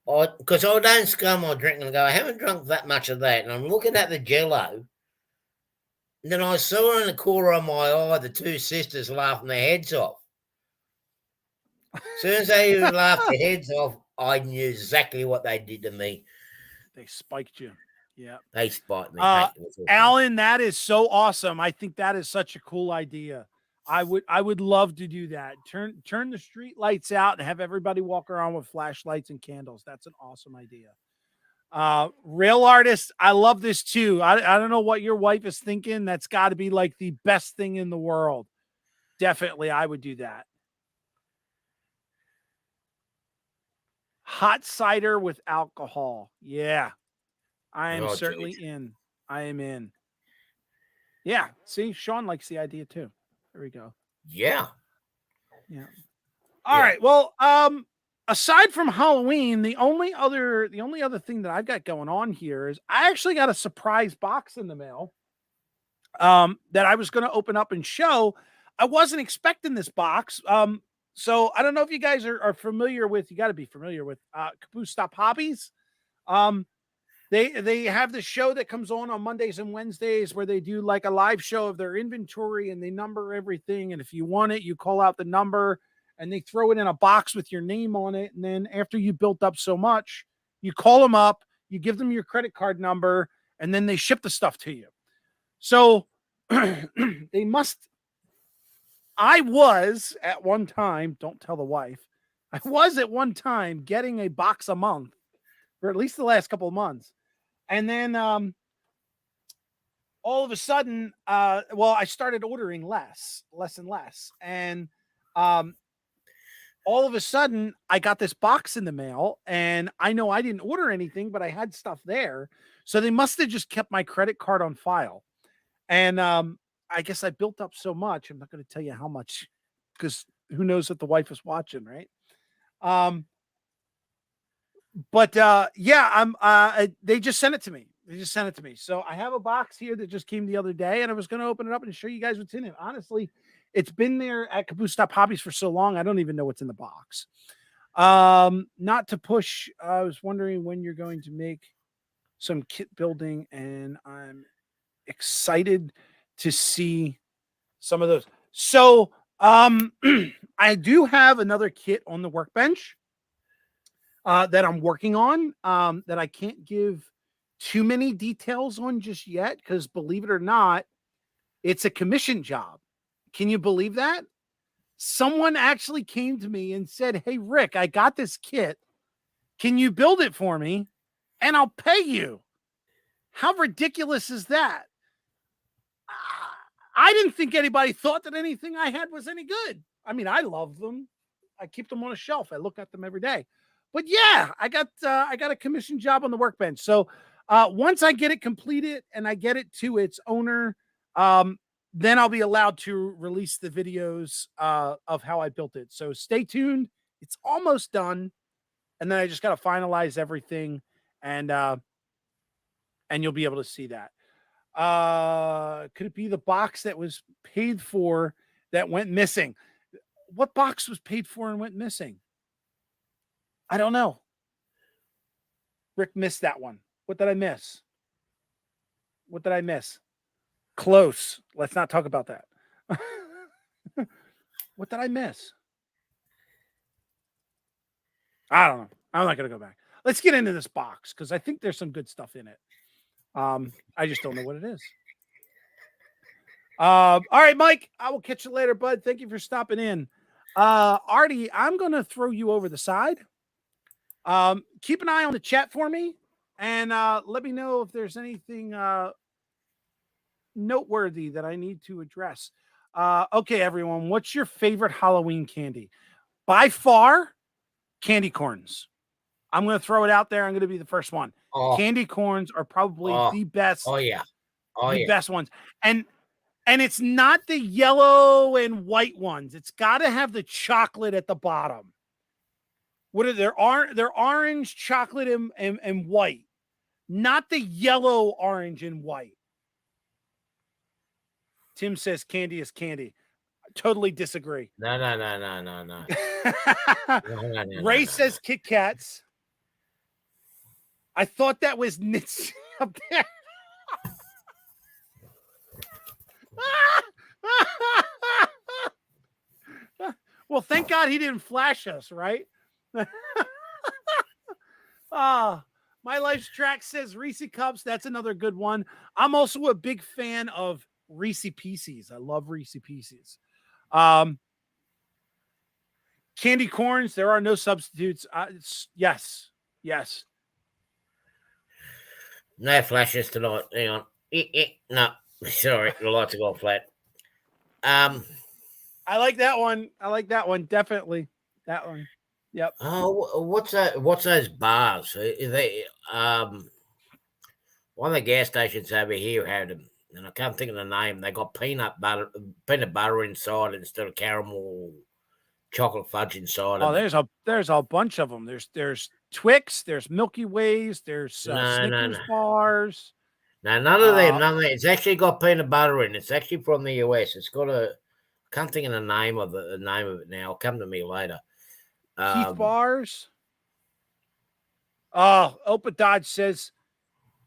because I don't scum my drink and go, I haven't drunk that much of that. And I'm looking at the Jello. And then I saw in the corner of my eye the two sisters laughing their heads off. As soon as they laughed their heads off, I knew exactly what they did to me. They spiked you. Yeah. They spiked me. Alan, that is so awesome. I think that is such a cool idea. I would love to do that. Turn the street lights out and have everybody walk around with flashlights and candles. That's an awesome idea. Real artist, I love this too. I don't know what your wife is thinking. That's got to be like the best thing in the world. Definitely, I would do that. Hot cider with alcohol. Yeah. I am certainly in. I am in. Yeah. See, Sean likes the idea too. There we go. Yeah. Yeah. All right. Well, aside from Halloween, the only other thing that I've got going on here is I actually got a surprise box in the mail that I was going to open up and show. I wasn't expecting this box. So I don't know if you guys are familiar with, you got to be familiar with Caboose Stop Hobbies. They have this show that comes on Mondays and Wednesdays where they do like a live show of their inventory and they number everything. And if you want it, you call out the number and they throw it in a box with your name on it. And then after you built up so much, you call them up, you give them your credit card number, and then they ship the stuff to you. So I was at one time, don't tell the wife, I was at one time getting a box a month for at least the last couple of months. And then all of a sudden, I started ordering less and less. And all of a sudden, I got this box in the mail, and I know I didn't order anything, but I had stuff there. So they must have just kept my credit card on file. And I guess I built up so much. I'm not going to tell you how much, because who knows if the wife is watching, right? They just sent it to me. So I have a box here that just came the other day, and I was going to open it up and show you guys what's in it. Honestly, it's been there at Caboose Stop Hobbies for so long, I don't even know what's in the box. Not to push. I was wondering when you're going to make some kit building, and I'm excited to see some of those. So I do have another kit on the workbench that I'm working on that I can't give too many details on just yet, because believe it or not, it's a commission job. Can you believe that? Someone actually came to me and said, "Hey, Rick, I got this kit. Can you build it for me? And I'll pay you." How ridiculous is that? I didn't think anybody thought that anything I had was any good. I mean, I love them. I keep them on a shelf. I look at them every day. But yeah, I got a commission job on the workbench. So once I get it completed and I get it to its owner, then I'll be allowed to release the videos of how I built it. So stay tuned. It's almost done. And then I just got to finalize everything, and you'll be able to see that. Could it be the box that was paid for that went missing? What box was paid for and went missing? I don't know. Rick missed that one. What did I miss? What did I miss? Close. Let's not talk about that. What did I miss? I don't know. I'm not going to go back. Let's get into this box because I think there's some good stuff in it. I just don't know what it is. All right, Mike, I will catch you later, bud. Thank you for stopping in. Artie, I'm going to throw you over the side. Keep an eye on the chat for me and let me know if there's anything noteworthy that I need to address. Okay, everyone, what's your favorite Halloween candy? By far, candy corns. I'm going to throw it out there. I'm going to be the first one. Candy corns are probably the best. Oh yeah. Best ones. And it's not the yellow and white ones. It's got to have the chocolate at the bottom. What are there? They're orange, chocolate, and white. Not the yellow, orange, and white. Tim says candy is candy. Totally disagree. No. Ray says Kit Kats. I thought that was Nitz up there. Well, thank God he didn't flash us, right? My Life's Track says Reese Cups. That's another good one. I'm also a big fan of Reese Pieces. I love Reese Pieces. Candy corns. There are no substitutes. Yes. No flashes tonight. Hang on. No, sorry, the lights have gone flat. I like that one. Definitely that one. Yep. Oh, what's that? What's those bars? They one of the gas stations over here had them, and I can't think of the name. They got peanut butter inside instead of caramel chocolate fudge inside. There's a bunch of them. There's Twix, there's Milky Ways, there's Snickers bars. No, none of them. It's actually got peanut butter in. It's actually from the US. It's got I can't think of the name of it now. It'll come to me later. Keith bars. Oh, Opa Dodge says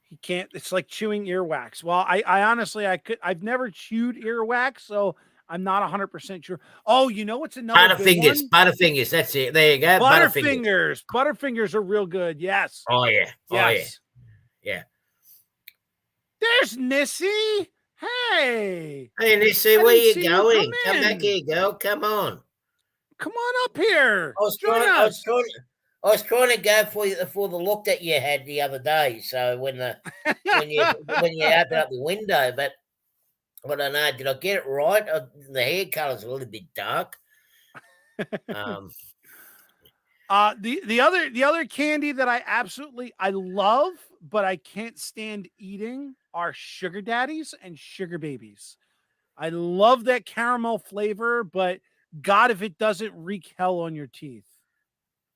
he can't. It's like chewing earwax. Well, I honestly, I've never chewed earwax, so I'm not 100% sure. Oh, you know what's another Butterfingers. Butterfingers. That's it. There you go. Butterfingers. Butterfingers are real good. Yes. Oh yeah. Yes. Oh yeah. There's Nissy. Hey, Nissy, where you going? Come back here, girl. Come on. Come on up here. I was trying to go for the look that you had the other day. So when you open up the window, but I don't know. Did I get it right? The hair color's a little bit dark. The other candy that I love, but I can't stand eating are sugar daddies and sugar babies. I love that caramel flavor, but God, if it doesn't wreak hell on your teeth.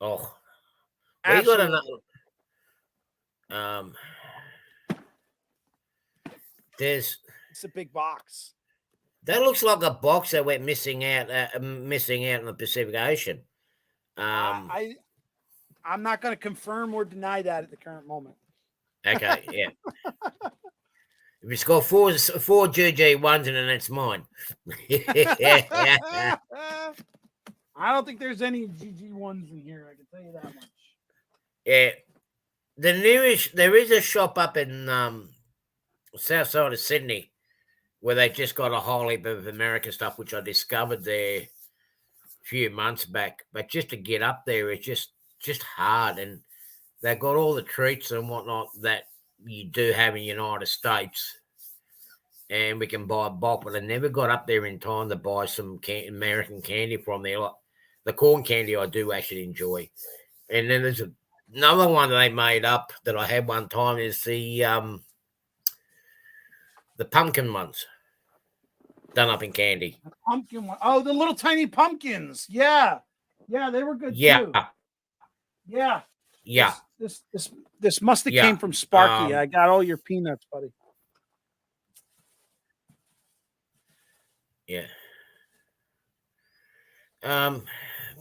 Oh, we got another. It's a big box. That looks like a box that went missing out in the Pacific Ocean. I'm not going to confirm or deny that at the current moment. Okay, yeah. If it's got four GG ones in it, it's mine. I don't think there's any GG ones in here. I can tell you that much. Yeah, there is a shop up in south side of Sydney where they just got a whole heap of American stuff, which I discovered there a few months back. But just to get up there, it's just hard, and they've got all the treats and whatnot that you do have in the United States, and we can buy a bulk, but I never got up there in time to buy some American candy from there. Like the corn candy I do actually enjoy. And then there's another one that they made up that I had one time is the pumpkin ones done up in candy. The pumpkin one. Oh, the little tiny pumpkins. Yeah. Yeah, they were good too. Yeah. This must have came from Sparky. I got all your peanuts, buddy. Yeah.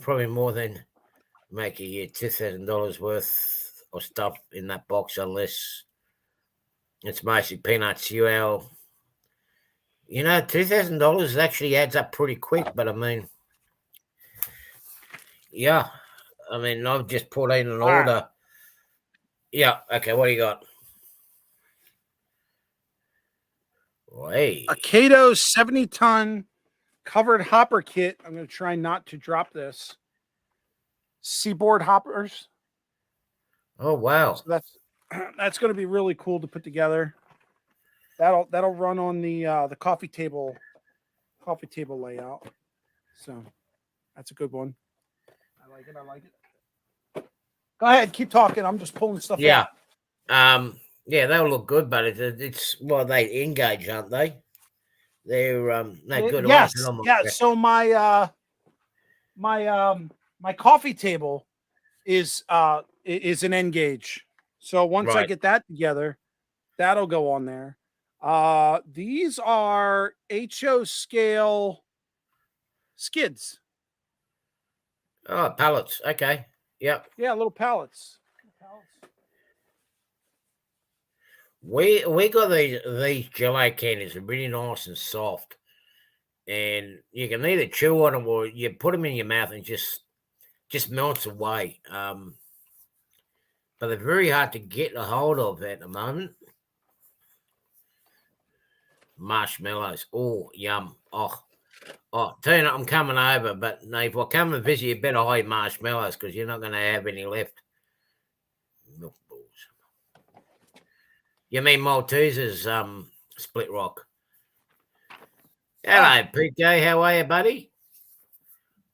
Probably more than make a year $2,000 worth of stuff in that box, unless it's mostly peanuts. $2,000 actually adds up pretty quick. But I mean, yeah, I've just put in an All right. order. Yeah. Okay. What do you got? Hey. A Cato 70-ton covered hopper kit. I'm going to try not to drop this. Seaboard hoppers. Oh wow. So that's going to be really cool to put together. That'll run on the coffee table layout. So that's a good one. I like it. Go ahead, keep talking. I'm just pulling stuff Yeah. out. Yeah, they'll look good, but it's they engage, aren't they? They're good. Yes. Yeah. So my coffee table is an N-gauge. So once I get that together, that'll go on there. These are HO scale skids. Oh, pallets. Okay. Yep. Yeah, little pallets. We got these gelato candies. They're really nice and soft, and you can either chew on them or you put them in your mouth and just melts away. But they're very hard to get a hold of at the moment. Marshmallows. Oh, yum. Oh, Tina, I'm coming over, but no, if I come and visit, you better hide marshmallows because you're not going to have any left. Milk balls. You mean Maltesers, Split Rock? Hello, PJ. How are you, buddy?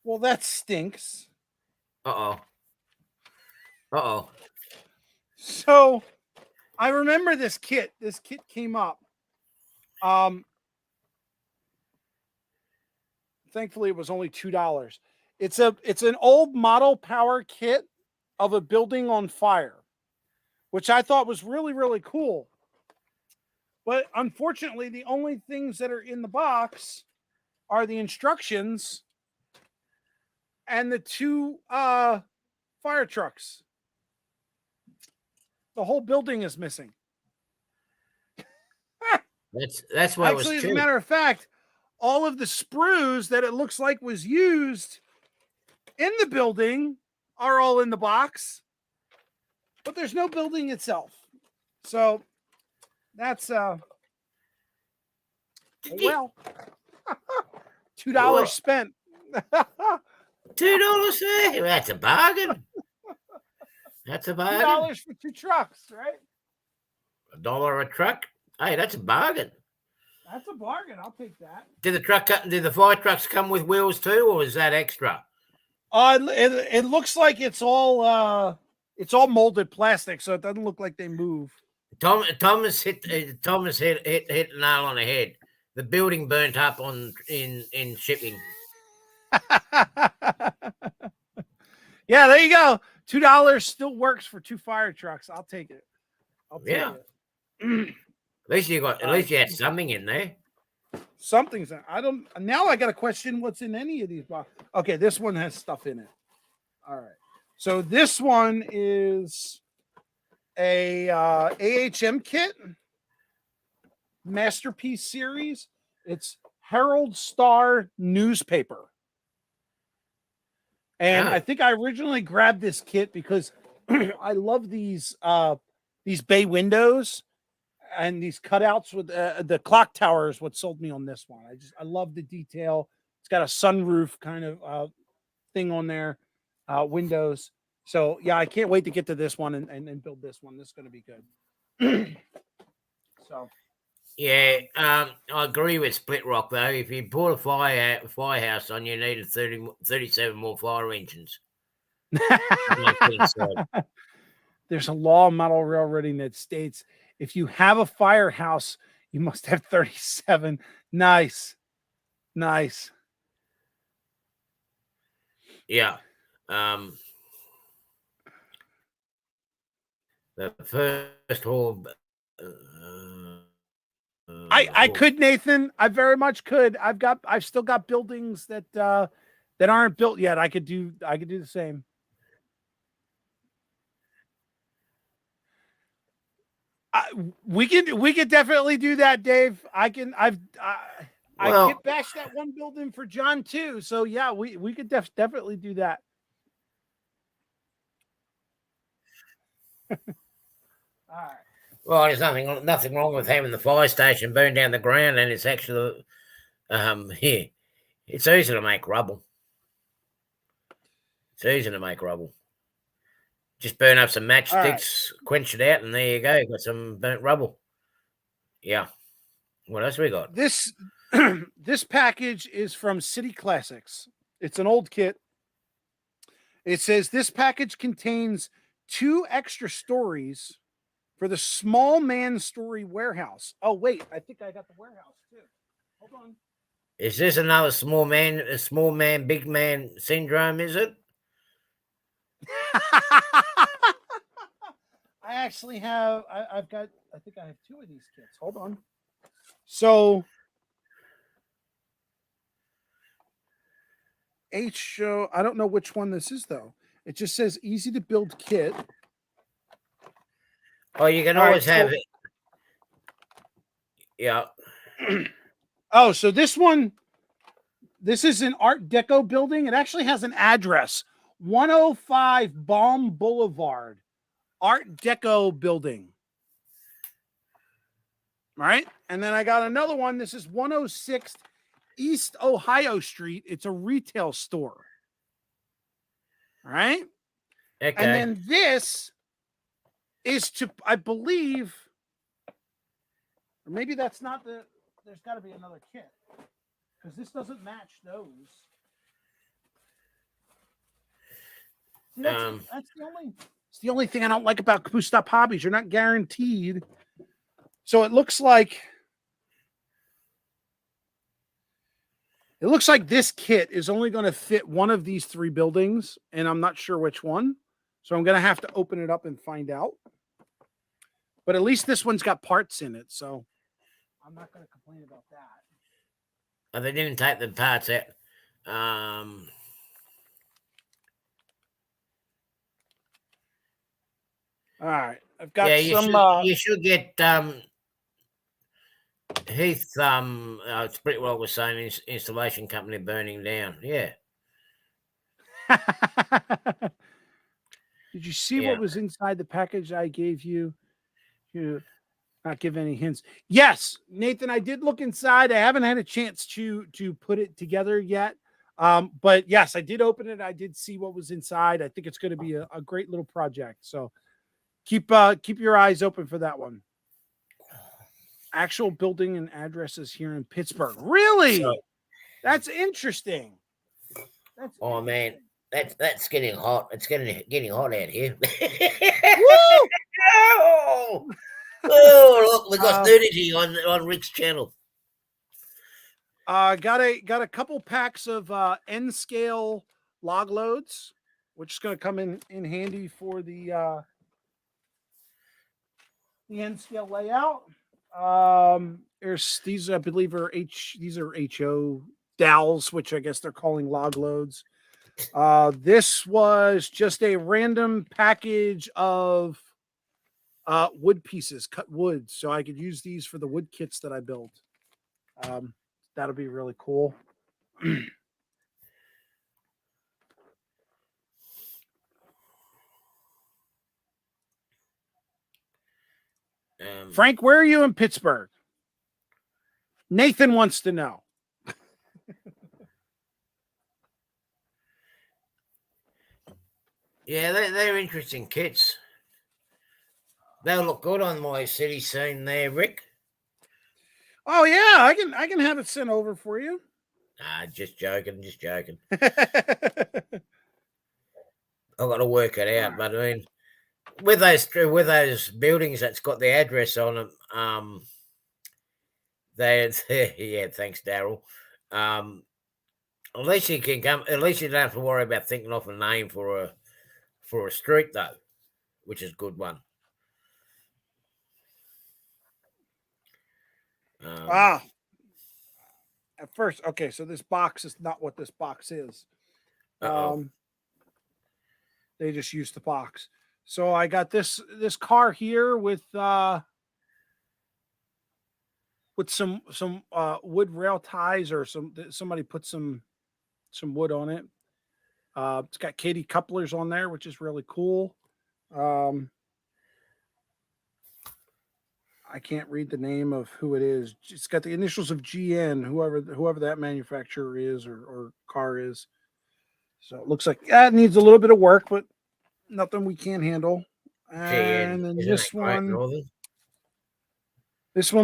Well, that stinks. Uh oh. So I remember this kit. This kit came up. Thankfully, it was only $2. It's an old model power kit of a building on fire, which I thought was really, really cool. But unfortunately, the only things that are in the box are the instructions and the two fire trucks. The whole building is missing. That's what Actually, as a matter of fact, all of the sprues that it looks like was used in the building are all in the box, but there's no building itself. So that's well, $2 spent. $2 there. That's a bargain. That's a bargain. $2 for two trucks, right? $1 a truck. Hey, that's a bargain. That's a bargain. I'll take that. Did the fire trucks come with wheels too, or is that extra? It looks like it's all molded plastic, so it doesn't look like they move. Thomas hit the nail on the head. The building burnt up in shipping. Yeah, there you go. $2 still works for two fire trucks. I'll take it. At least you had something in there. Something's in. Now I got to question what's in any of these boxes. Okay, this one has stuff in it. All right. So this one is a AHM kit, Masterpiece series. It's Herald Star newspaper. And I think I originally grabbed this kit because I love these bay windows and these cutouts with the clock tower is what sold me on this one. I love the detail. It's got a sunroof kind of thing on there, windows. So yeah, I can't wait to get to this one and build this one. This is going to be good. So yeah, I agree with Split Rock though. If you put a firehouse on, you needed 37 more fire engines. There's a law in model railroading that states if you have a firehouse, you must have 37. Nice. Yeah. The first hall. I could, Nathan. I very much could. I've still got buildings that aren't built yet. I could do the same. We could definitely do that, Dave. I kit bashed that one building for John too. So yeah, we could definitely do that. All right. Well, there's nothing wrong with having the fire station burn down the ground, and it's actually here. It's easy to make rubble. Just burn up some matchsticks, quench it out, and there you go. Got some burnt rubble. Yeah. What else we got? This this package is from City Classics. It's an old kit. It says this package contains 2 extra stories for the small man story warehouse. Oh wait, I think I got the warehouse too. Hold on. Is this another small man, big man syndrome? Is it? I actually have. I've got. I think I have 2 of these kits. Hold on. So show. I don't know which one this is though. It just says easy to build kit. Oh, you can always have it. Yeah. Oh, so this one. This is an Art Deco building. It actually has an address: 105 Balm Boulevard, Art Deco building. All right. And then I got another one. This is 106 East Ohio Street. It's a retail store. All right. Okay. And then this is to, I believe, or maybe that's not there's got to be another kit because this doesn't match those. See, that's the only thing I don't like about Caboose Stop Hobbies. You're not guaranteed. So it looks like this kit is only going to fit one of these 3 buildings, and I'm not sure which one. So I'm going to have to open it up and find out. But at least this one's got parts in it, so I'm not going to complain about that. Oh, they didn't take the parts out. All right, I've got you should get Heath. It's pretty well the same installation company burning down. Yeah. Did you see what was inside the package I gave you? You not give any hints. Yes, Nathan, I did look inside. I haven't had a chance to put it together yet. But yes, I did open it. I did see what was inside. I think it's going to be a great little project. So keep your eyes open for that one. Actual building and addresses here in Pittsburgh. Really? That's interesting. Man, that's getting hot. It's getting hot out here. Woo! Oh, look, we got nudity on Rick's channel. Got a couple packs of N scale log loads, which is going to come in handy for the N scale layout. These I believe are HO dowels, which I guess they're calling log loads. This was just a random package of wood pieces, cut wood, so I could use these for the wood kits that I built. That'll be really cool. Frank, where are you in Pittsburgh? Nathan wants to know. Yeah, they're interesting kits. They'll look good on my city scene there, Rick. Oh yeah, I can have it sent over for you. Just joking. I've got to work it out, but I mean, with those buildings that's got the address on them, yeah, thanks, Daryl. At least you can come. At least you don't have to worry about thinking off a name for a street though, which is a good one. Ah, at first, okay, so this box is not what this box is. Uh-oh. They just used the box. So I got this car here with some wood rail ties, or somebody put some wood on it. It's got Katie couplers on there, which is really cool. I can't read the name of who it is. It's got the initials of GN, whoever that manufacturer is, or car is. So it looks like it needs a little bit of work, but nothing we can't handle. And then this one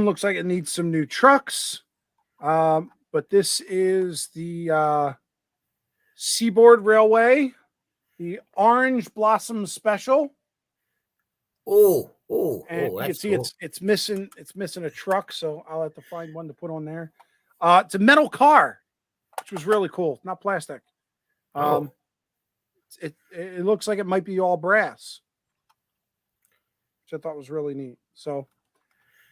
looks like it needs some new trucks. But this is the Seaboard Railway, the Orange Blossom Special. Oh, And you can that's see cool. it's missing a truck, so I'll have to find one to put on there. It's a metal car, which was really cool. Not plastic. It looks like it might be all brass, which I thought was really neat. So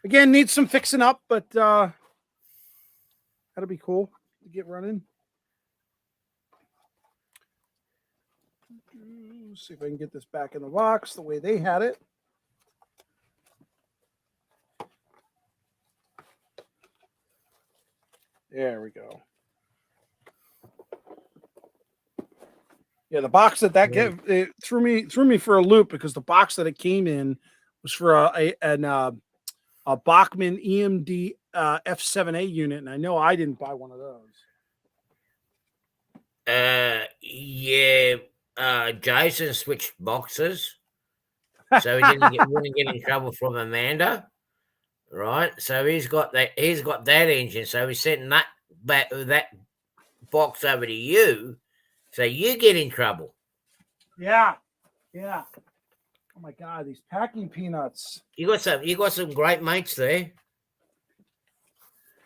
again, needs some fixing up, but that'll be cool to get running. Let's see if I can get this back in the box the way they had it. There we go. Yeah, the box that it threw me for a loop, because the box that it came in was for a Bachmann EMD F7A unit, and I know I didn't buy one of those. Yeah. Jason switched boxes, so he wouldn't get in trouble from Amanda, right? So he's got that engine, so he's sending that box over to you, so you get in trouble. Yeah. Oh my God, these packing peanuts. You got some great mates there.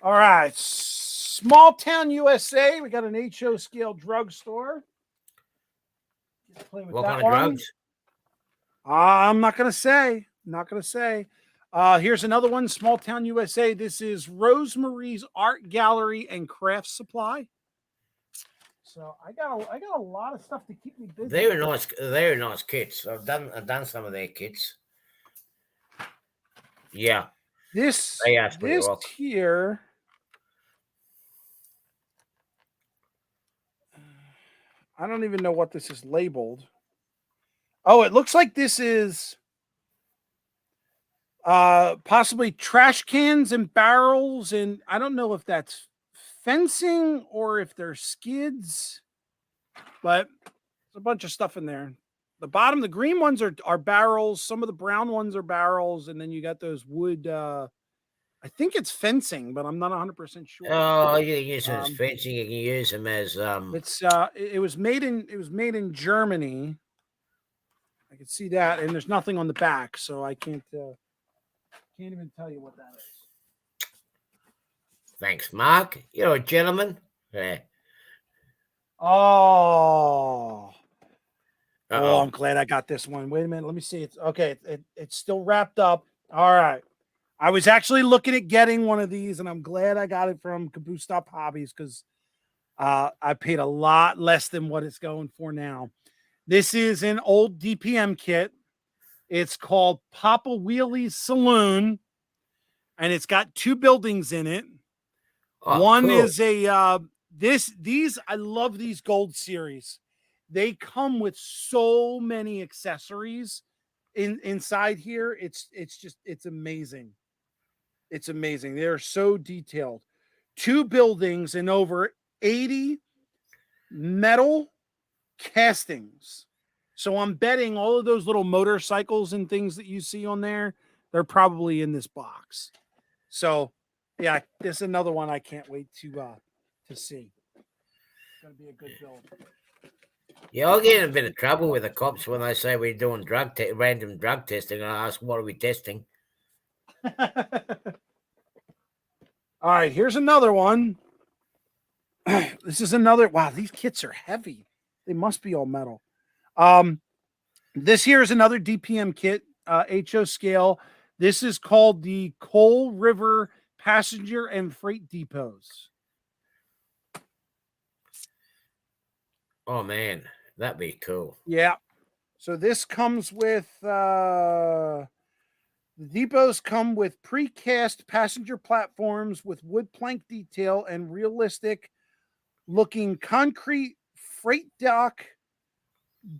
All right, small town USA. We got an HO scale drugstore. What kind of drugs? I'm not gonna say. Here's another one, small town USA. This is Rosemary's Art Gallery and Craft Supply. So I got a lot of stuff to keep me busy. They're nice kits. I've done some of their kits. Yeah. This here. I don't even know what this is labeled. Oh, it looks like this is possibly trash cans and barrels, and I don't know if that's fencing or if they're skids, but there's a bunch of stuff in there. The bottom, the green ones are barrels. Some of the brown ones are barrels, and then you got those wood. I think it's fencing, but I'm not 100% sure. Oh, you can use them as fencing. You can use them as It was made in Germany. I can see that, and there's nothing on the back, so I can't even tell you what that is. Thanks, Mark. You're a gentleman. Yeah. Oh, Uh-oh. I'm glad I got this one. Wait a minute, let me see. It's okay. It's still wrapped up. All right. I was actually looking at getting one of these, and I'm glad I got it from Caboose Stop Hobbies, because I paid a lot less than what it's going for now. This is an old DPM kit. It's called Papa Wheelie's Saloon, and it's got 2 buildings in it. One cool. Is a these I love these gold series. They come with so many accessories inside here. It's amazing. It's amazing. They're so detailed. 2 buildings and over 80 metal castings. So I'm betting all of those little motorcycles and things that you see on there, they're probably in this box. So yeah, this is another one I can't wait to see. It's gonna be a good build. Yeah, I'll get in a bit of trouble with the cops when they say we're doing random drug testing. I ask, what are we testing? All right, here's another one. This is another. Wow, these kits are heavy. They must be all metal. This here is another DPM kit, HO scale. This is called the Coal River passenger and freight depots. Oh man, that'd be cool. Yeah. So this comes with the depots come with precast passenger platforms with wood plank detail and realistic looking concrete freight dock.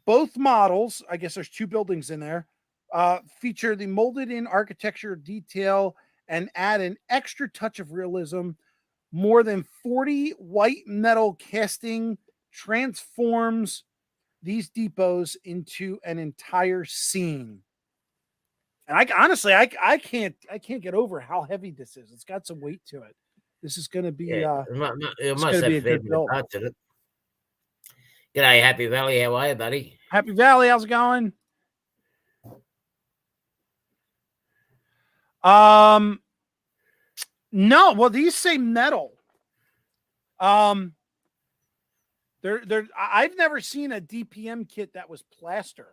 Both models, I guess there's two buildings in there, feature the molded in architecture detail and add an extra touch of realism. More than 40 white metal casting transforms these depots into an entire scene. And I honestly, I can't get over how heavy this is. It's got some weight to it. This is going to be Yeah, it it's must going to have be a fair good bit of build. parts in it. G'day, Happy Valley. How are you, buddy? Happy Valley, how's it going? No, well, these say metal. I've never seen a DPM kit that was plaster.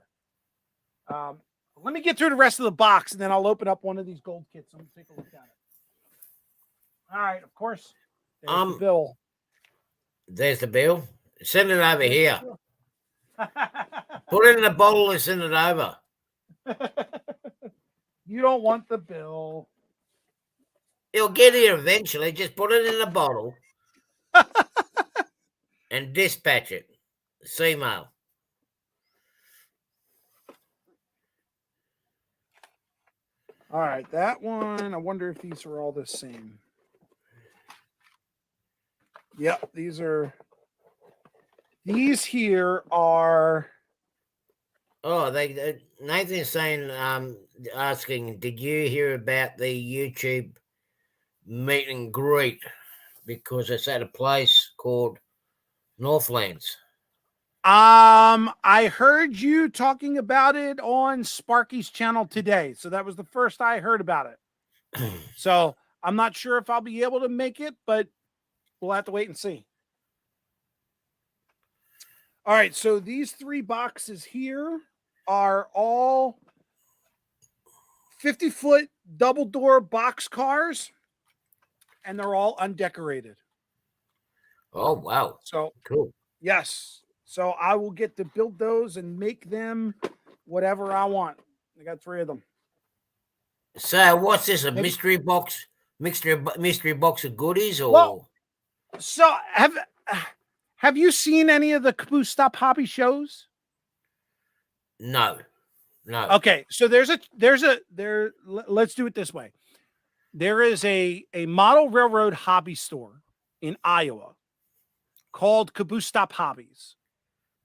Let me get through the rest of the box and then I'll open up one of these gold kits and take a look at it. All right, of course. There's the bill. There's the bill. Send it over here. Put it in a bottle and send it over. You don't want the bill. It'll get here eventually. Just put it in a bottle and dispatch it. Sea mail. All right, that one. I wonder if these are all the same. Yep, these here are. Oh, Nathan's saying, asking, did you hear about the YouTube meet and greet? Because it's at a place called Northlands. I heard you talking about it on Sparky's channel today. So that was the first I heard about it. So I'm not sure if I'll be able to make it, but we'll have to wait and see. All right. So these 3 boxes here are all 50-foot double door box cars, and they're all undecorated. Oh, wow. So cool. Yes. So I will get to build those and make them whatever I want. I got 3 of them. So what's this? A mystery box? Mystery box of goodies, or? Well, so have you seen any of the Caboose Stop Hobby shows? No. Okay, so let's do it this way. There is a model railroad hobby store in Iowa called Caboose Stop Hobbies.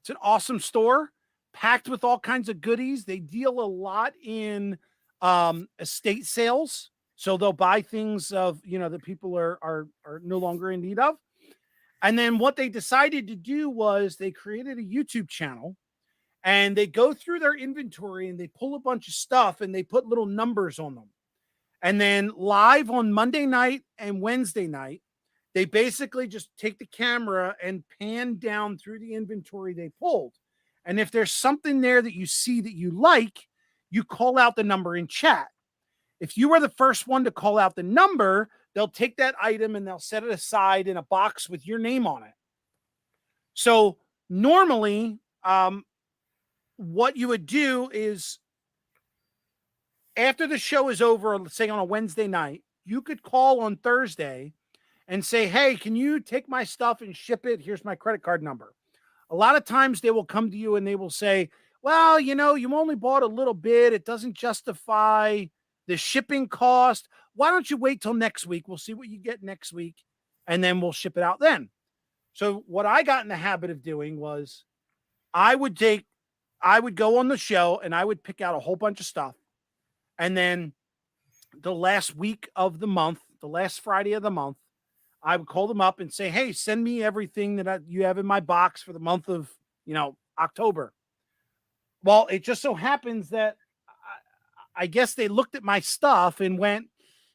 It's an awesome store packed with all kinds of goodies. They deal a lot in estate sales. So they'll buy things of, that people are no longer in need of. And then what they decided to do was they created a YouTube channel and they go through their inventory and they pull a bunch of stuff and they put little numbers on them. And then live on Monday night and Wednesday night, they basically just take the camera and pan down through the inventory they pulled. And if there's something there that you see that you like, you call out the number in chat. If you are the first one to call out the number, they'll take that item and they'll set it aside in a box with your name on it. So normally, what you would do is after the show is over, let's say on a Wednesday night, you could call on Thursday and say, hey, can you take my stuff and ship it? Here's my credit card number. A lot of times they will come to you and they will say, well, you only bought a little bit. It doesn't justify the shipping cost. Why don't you wait till next week? We'll see what you get next week, and then we'll ship it out then. So what I got in the habit of doing was I would go on the show and I would pick out a whole bunch of stuff. And then the last week of the month, the last Friday of the month, I would call them up and say, hey, send me everything that you have in my box for the month of, October. Well, it just so happens that I guess they looked at my stuff and went,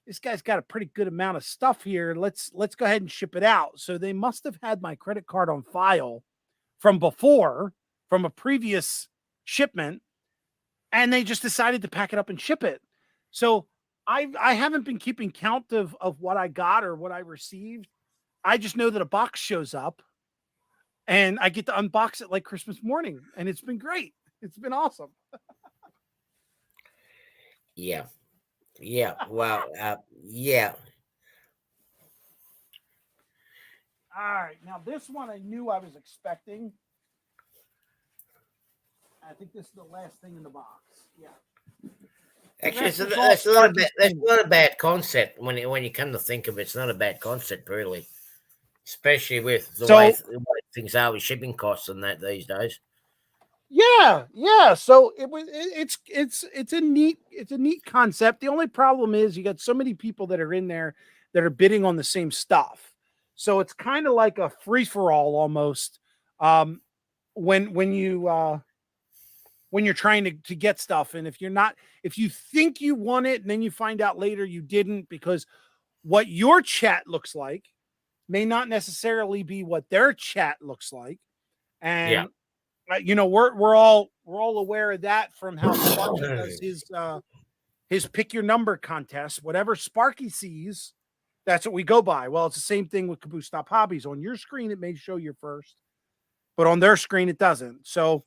this guy's got a pretty good amount of stuff here. Let's go ahead and ship it out. So they must have had my credit card on file from before, from a previous shipment, and they just decided to pack it up and ship it. So I haven't been keeping count of what I got or what I received. I just know that a box shows up and I get to unbox it like Christmas morning, and it's been great. It's been awesome. Yeah. Yeah. Well, yeah. All right, now this one I knew I was expecting. I think this is the last thing in the box. Yeah. Actually, Rest is all that's not a Sparky's bad. That's paint. not a bad concept when you come to think of it. It's not a bad concept, really, especially with the way, So things are with shipping costs and that these days. yeah. So it's a neat concept. The only problem is you got so many people that are in there that are bidding on the same stuff. So it's kind of like a free for all almost. Um, when you're trying to get stuff, and if you think you won it and then you find out later you didn't, because what your chat looks like may not necessarily be what their chat looks like. Yeah. And we're all aware of that from how Sparky does his pick your number contest. Whatever Sparky sees, that's what we go by. Well, it's the same thing with Caboose Stop Hobbies. On your screen, it may show you first, but on their screen, it doesn't. So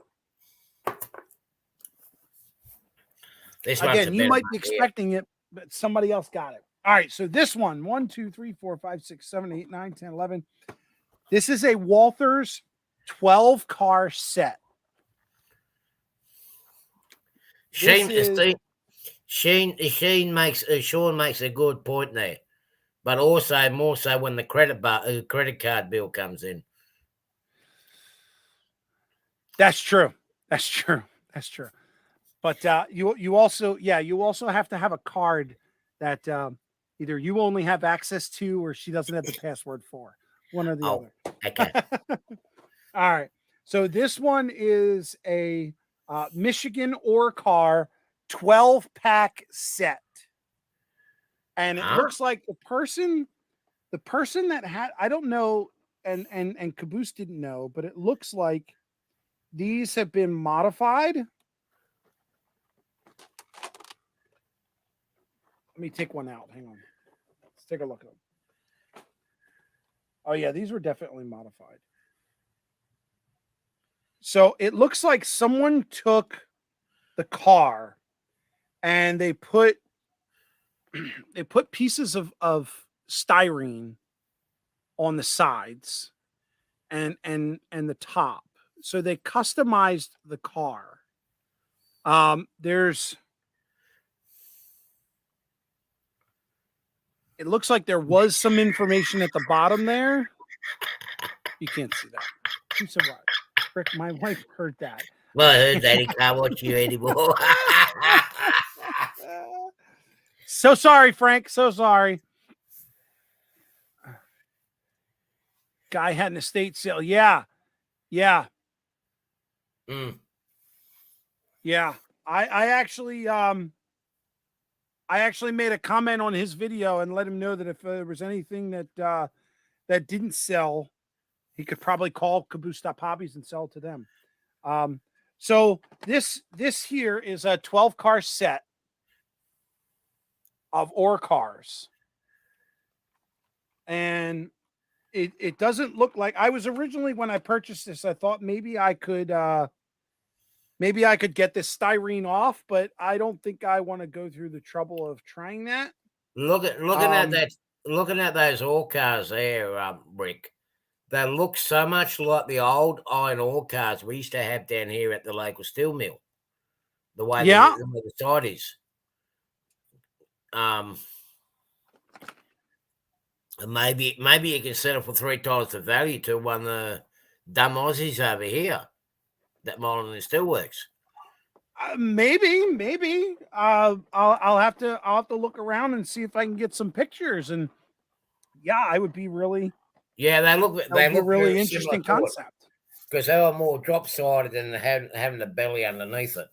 This one's a again, you better might one be here. expecting it, but somebody else got it. All right, so this one, 1, 2, 3, 4, 5, 6, 7, 8, 9, 10, 11. This is a Walther's 12-car set. Shane, is Sean makes a good point there, but also more so when the credit card bill comes in. That's true. That's true. That's true. But you also have to have a card that either you only have access to or she doesn't have the password for. One or the Oh, other. okay. All right. So this one is a Michigan Ore Car 12-pack set. And it looks like the person that had, I don't know, and Caboose didn't know, but it looks like these have been modified. Let me take one out. Hang on. Let's take a look at them. Oh, yeah, these were definitely modified. So it looks like someone took the car and they put pieces of styrene on the sides and the top. So they customized the car. It looks like there was some information at the bottom there. You can't see that. Who said what? Rick, my wife heard that. Well, I heard that. He can't watch you anymore. So sorry, Frank. So sorry. Guy had an estate sale. Yeah. Mm. Yeah. I actually made a comment on his video and let him know that if there was anything that didn't sell, he could probably call Caboose Stop Hobbies and sell it to them. So this here is a 12-car set of ore cars. And it doesn't look like, I was originally, when I purchased this, I thought maybe I could get this styrene off, but I don't think I want to go through the trouble of trying that. Looking at those ore cars there, Rick, they look so much like the old iron ore cars we used to have down here at the local steel mill. The way the side is. Maybe you can settle for 3 times the value to one of the dumb Aussies over here that mining and steelworks. Maybe. I'll have to look around and see if I can get some pictures. And yeah, I would be really. Yeah, they look a really interesting concept because they are more drop sided than having the belly underneath it.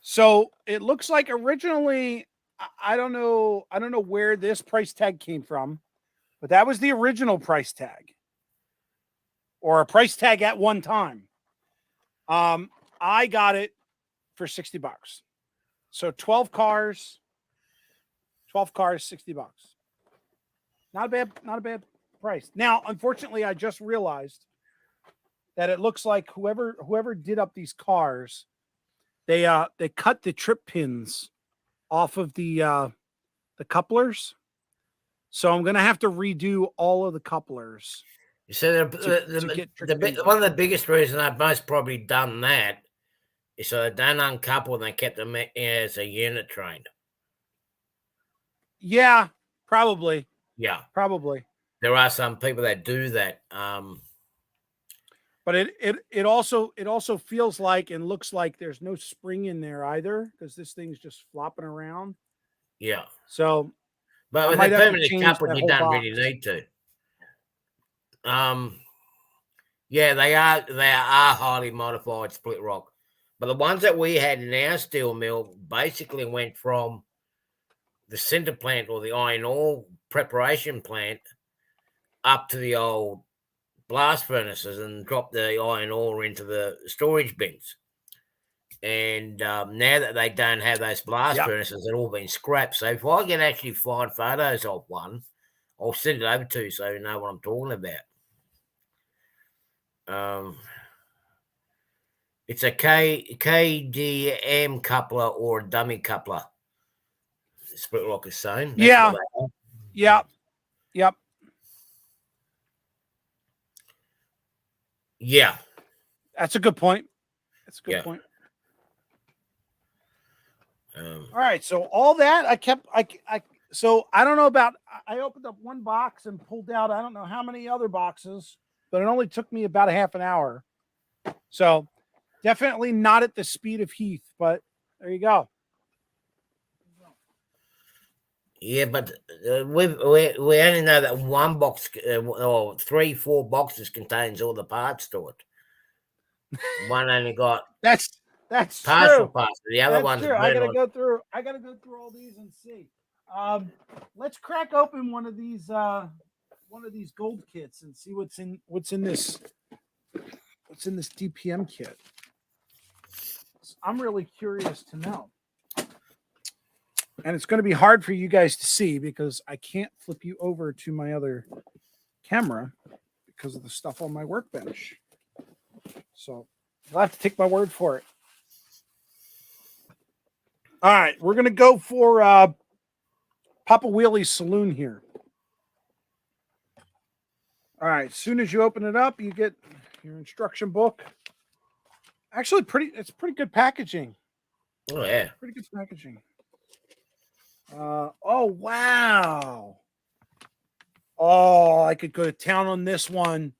So it looks like originally, I don't know where this price tag came from, but that was the original price tag, or a price tag at one time. I got it for $60. So 12 cars, 12 cars, $60. Not a bad price. Now, unfortunately, I just realized that it looks like whoever did up these cars, they cut the trip pins off of the couplers. So I'm gonna have to redo all of the couplers. So one of the biggest reasons I've most probably done that is so they don't uncouple and they kept them as a unit train. Yeah, probably. Yeah, probably. There are some people that do that. But it also feels like and looks like there's no spring in there either, because this thing's just flopping around. Yeah. So, but with a permanent couple, you don't really need to. Yeah, they are highly modified split rock, but the ones that we had in our steel mill basically went from the center plant or the iron ore preparation plant up to the old blast furnaces and dropped the iron ore into the storage bins. And now that they don't have those blast furnaces, they've all been scrapped. So if I can actually find photos of one, I'll send it over to you so you know what I'm talking about. It's a KDM coupler or a dummy coupler. Split rock is saying. Yeah. Yep. Yeah. That's a good point. Point. All right. So all that so I don't know about, I opened up one box and pulled out, I don't know how many other boxes, but it only took me about a half an hour. So definitely not at the speed of Heath, but there you go. Yeah, but we only know that one box or 3-4 boxes contains all the parts to it. One only got that's partial true. parts. The other one's true. I gotta go through all these and see. Let's crack open one of these gold kits and see what's in this DPM kit. I'm really curious to know. And it's going to be hard for you guys to see because I can't flip you over to my other camera because of the stuff on my workbench. So you'll have to take my word for it. All right, we're going to go for Papa Wheelie's Saloon here. All right, as soon as you open it up, you get your instruction book. Actually, it's pretty good packaging. Oh, yeah. Pretty good packaging. Oh, wow. Oh, I could go to town on this one.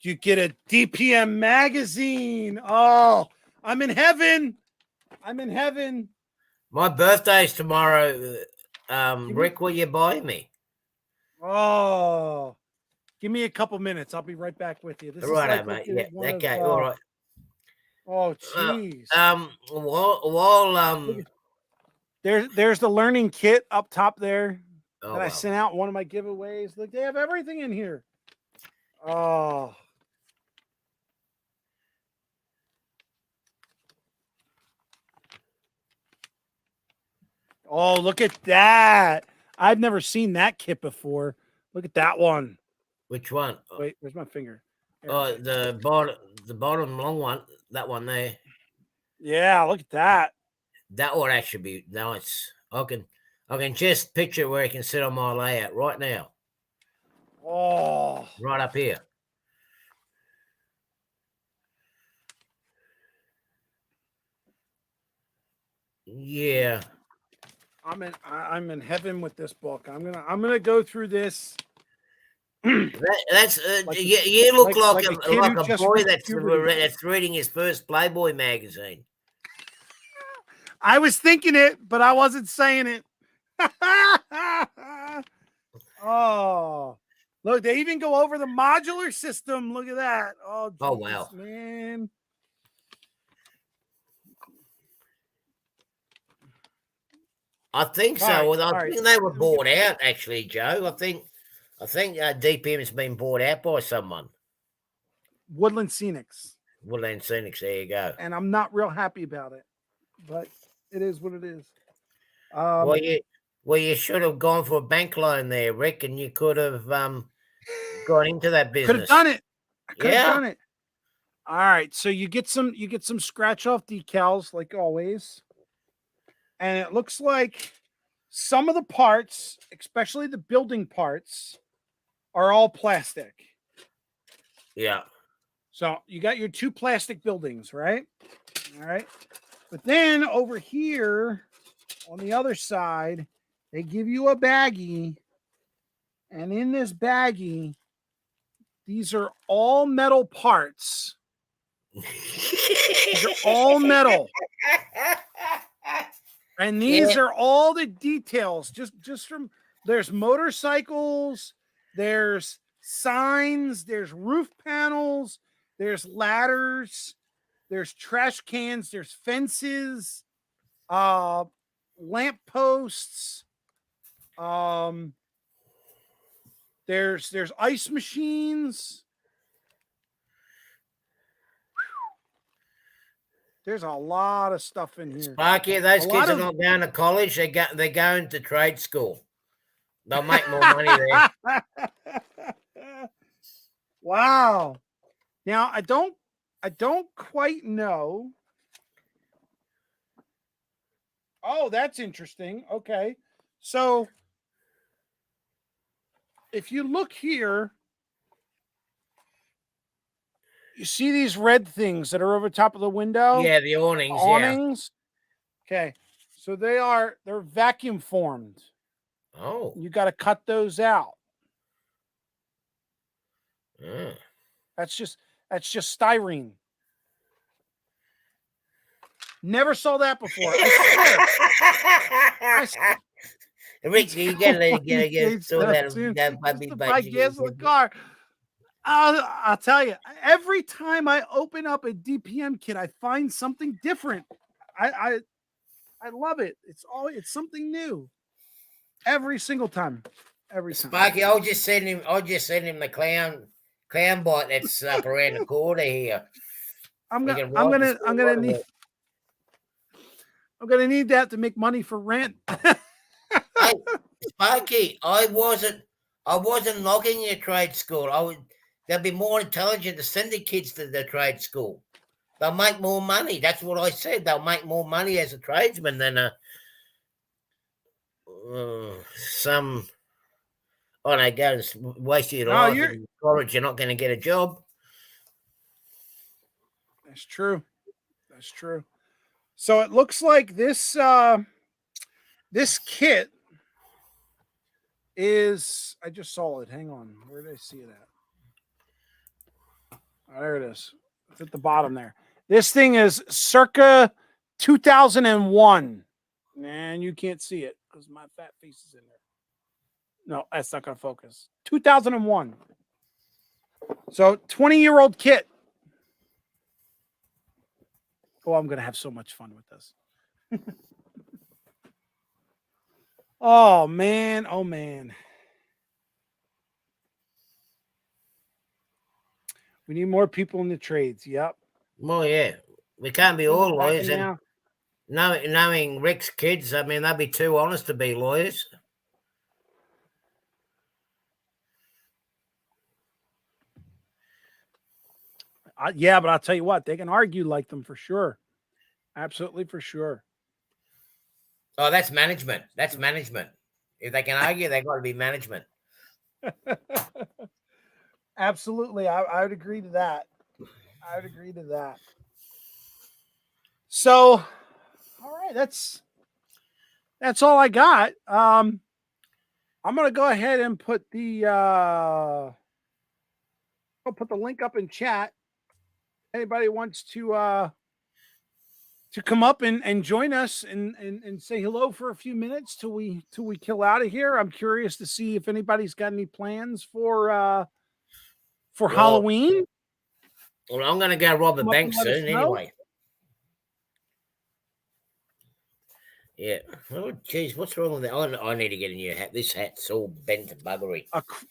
You get a DPM magazine. Oh, I'm in heaven. My birthday's tomorrow. Rick, will you buy me? Oh, give me a couple minutes. I'll be right back with you. This right, is mate. Yeah, okay, all right. Oh, jeez. There's the learning kit up top there that I sent out in one of my giveaways. Look, they have everything in here. Oh. Oh, look at that. I've never seen that kit before. Look at that one. Which one? Wait, where's my finger? Oh, the bottom long one. That one there. Yeah, look at that. That would actually be nice. I can just picture where it can sit on my layout right now. Oh. Right up here. Yeah. I'm in heaven with this book. I'm gonna go through this. That's you look like a boy that's reading his first Playboy magazine. I was thinking it, but I wasn't saying it. Oh, look! They even go over the modular system. Look at that! Oh, geez, wow, man! I think so. I think they were bought out, actually, Joe. I think DPM has been bought out by someone. Woodland Scenics. There you go. And I'm not real happy about it, but it is what it is. Well, Well, you should have gone for a bank loan there, Rick, and you could have gone into that Could have business. done it. I could have Yeah. done it. All right. So you get some scratch off decals like always. And it looks like some of the parts, especially the building parts, are all plastic. Yeah. So you got your 2 plastic buildings, right? All right. But then over here on the other side, they give you a baggie. And in this baggie, these are all metal parts. These are all metal. And these are all the details. Just from there's motorcycles, there's signs, there's roof panels, there's ladders, there's trash cans, there's fences, lamp posts, there's ice machines. There's a lot of stuff in here. Sparky, those kids are not going to college. They're going to trade school. They'll make more money there. Wow. Now I don't quite know. Oh, that's interesting. Okay. So if you look here, you see these red things that are over top of the window? Yeah, the awnings. Awnings. Yeah. Okay. So they're vacuum formed. Oh. You got to cut those out. Yeah. That's just styrene. Never saw that before. I swear. Rick, you gotta throw that puppy buy gas in the car. I'll tell you, every time I open up a DPM kit, I find something different. I love it. It's something new. Every single time. Every time. Sparky, I'll just send him the clown bot that's up around the corner here. I'm gonna need that to make money for rent. Hey, Sparky, I wasn't knocking your trade school. They'll be more intelligent to send the kids to the trade school. They'll make more money. That's what I said. They'll make more money as a tradesman than some. Oh, they go and waste your life in college. You're not going to get a job. That's true. That's true. So it looks like this this kit is. I just saw it. Hang on. Where did I see it at? Oh, there it is. It's at the bottom there. This thing is circa 2001. Man, you can't see it because my fat face is in there. No, that's not going to focus. 2001. So 20-year-old kit. Oh, I'm going to have so much fun with this. Oh, man. Oh, man. We need more people in the trades. Yep. Well, yeah. We can't be all lawyers. And knowing Rick's kids, I mean, they'd be too honest to be lawyers. Yeah, but I'll tell you what, they can argue like them for sure. Absolutely for sure. Oh, that's management. That's management. If they can argue, they've got to be management. Absolutely. I would agree to that. I would agree to that. So, all right, that's all I got. I'm going to go ahead and put the I'll put the link up in chat. Anybody wants to come up and join us and say hello for a few minutes till we kill out of here. I'm curious to see if anybody's got any plans for Halloween. Well, I'm going to go rob a bank soon anyway. Yeah. Oh, geez, what's wrong with that? I need to get a new hat. This hat's all bent and buggery.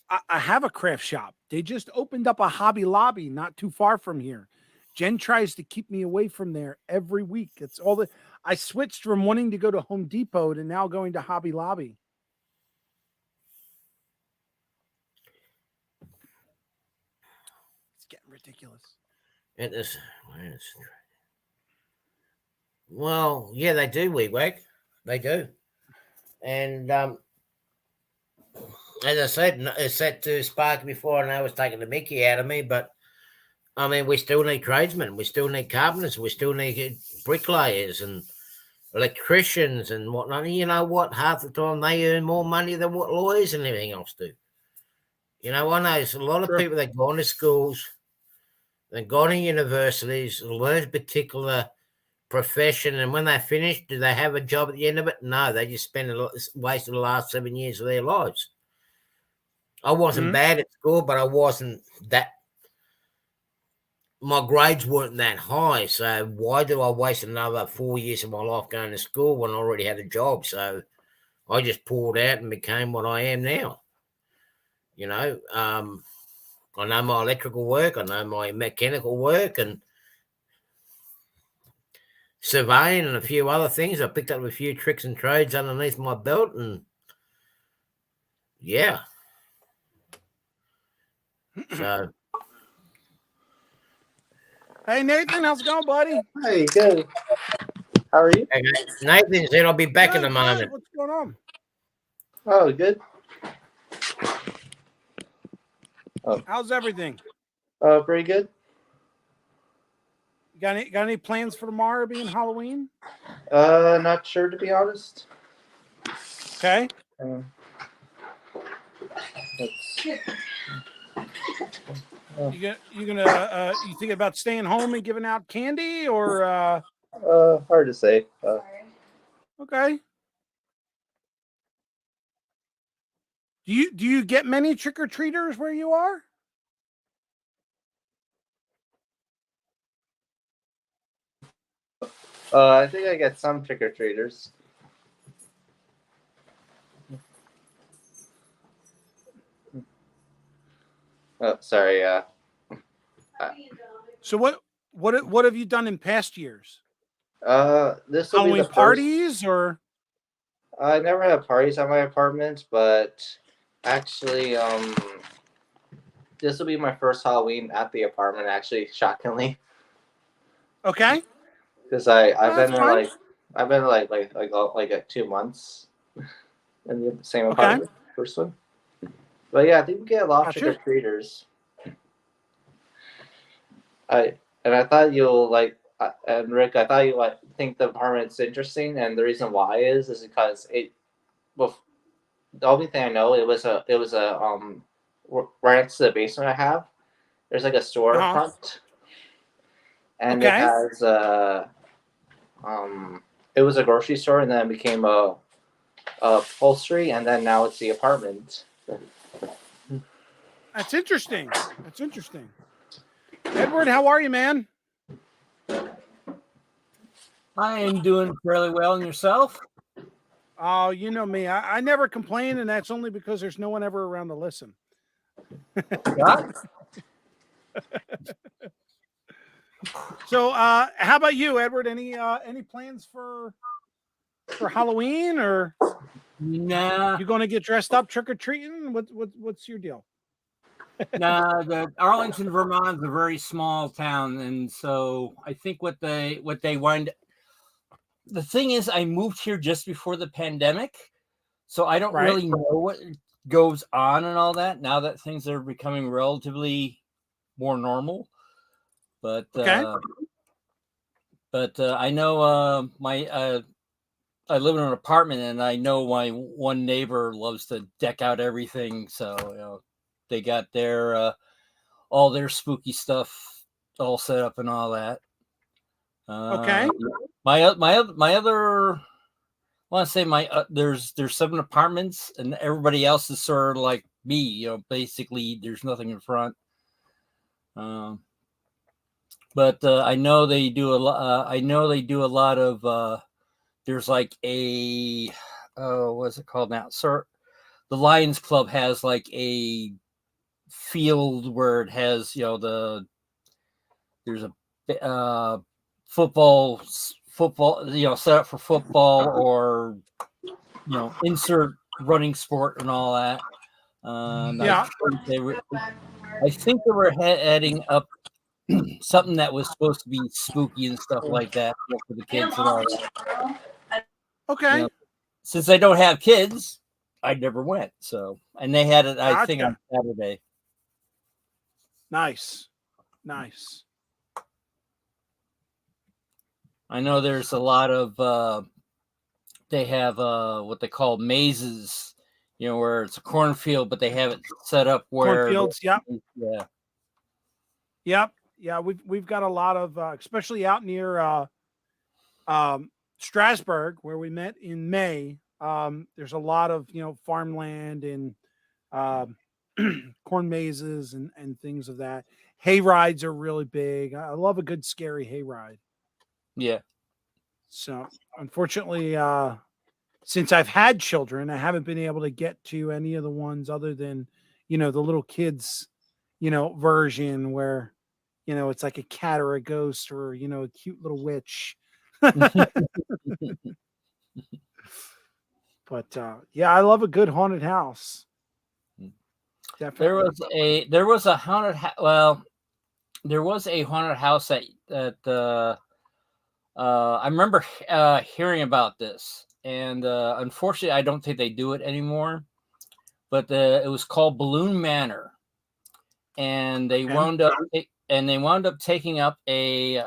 I have a craft shop. They just opened up a Hobby Lobby not too far from here. Jen tries to keep me away from there every week. It's all I switched from wanting to go to Home Depot to now going to Hobby Lobby. It is. Well, yeah, they do. We wag. They do. And as I said, it's said to Sparky before, and I was taking the Mickey out of me, but I mean, we still need tradesmen, we still need carpenters, we still need bricklayers and electricians and whatnot. And you know what? Half the time they earn more money than what lawyers and everything else do. You know, I know there's a lot of people that go into schools, they go to universities, learn a particular profession, and when they finish, do they have a job at the end of it? No, they just wasted the last 7 years of their lives. I wasn't bad at school, but I wasn't that. My grades weren't that high, so why do I waste another 4 years of my life going to school when I already had a job? So I just pulled out and became what I am now. You know, I know my electrical work, I know my mechanical work, and surveying and a few other things. I picked up a few tricks and trades underneath my belt, and yeah. So, hey Nathan, how's it going, buddy? Hey, good. How are you? okay. Nathan said I'll be back in a moment. What's going on? Oh, good. How's everything? Pretty good. You got any plans for tomorrow being Halloween? Not sure to be honest. Okay. You thinking about staying home and giving out candy, or hard to say. okay. Do you get many trick-or-treaters where you are? I think I get some trick-or-treaters. Oh, sorry. So what have you done in past years? This will Halloween be the parties, first. or I never had parties at my apartment, but actually, this will be my first Halloween at the apartment. Actually, shockingly, okay. because I've That's been fine. I've been like 2 months in the same Okay. apartment, first one. But yeah, I think we get a lot of Gotcha. trick-or-treaters. I thought you'll like, and Rick, I thought you think the apartment's interesting, and the reason why is because well, the only thing I know, it was a right next to the basement I have. There's like a store Uh-huh. front, and Okay. it has it was a grocery store, and then it became a upholstery, and then now it's the apartment. That's interesting. That's interesting. Edward, how are you, man? I am doing fairly well, and yourself? Oh, you know me. I never complain, and that's only because there's no one ever around to listen. Yeah. So, how about you, Edward? Any plans for Halloween, or Nah, you going to get dressed up trick or treating? What's your deal? nah. The Arlington, Vermont is a very small town, and so I think what they wind. The thing is, I moved here just before the pandemic, so I don't Right. really know what goes on and all that. Now that things are becoming relatively more normal, but Okay. I know I live in an apartment, and I know my one neighbor loves to deck out everything. So they got their all their spooky stuff all set up and all that. Okay. My other. I want to say there's 7 apartments, and everybody else is sort of like me. Basically there's nothing in front. But I know they do a lot. I know they do a lot of. There's like a what's it called now? Sir, the Lions Club has like a field where it has there's a football set up for football, or insert running sport and all that. Yeah. I think they were heading up something that was supposed to be spooky and stuff like that, for the kids and all that. Okay. You know, since I don't have kids, I never went. So, and they had it, I think, on Saturday. Nice. I know there's a lot of they have what they call mazes, where it's a cornfield, but they have it set up where cornfields. Yep. Yeah. Yeah. We've got a lot of, especially out near Strasbourg, where we met in May. There's a lot of farmland and corn mazes and things of that. Hay rides are really big. I love a good scary hay ride. Yeah. So unfortunately, since I've had children, I haven't been able to get to any of the ones other than, the little kids, version where, it's like a cat or a ghost or, a cute little witch. But yeah, I love a good haunted house. Definitely. There was a haunted there was a haunted house that I remember hearing about this, and unfortunately, I don't think they do it anymore. But it was called Balloon Manor, and they wound up taking up a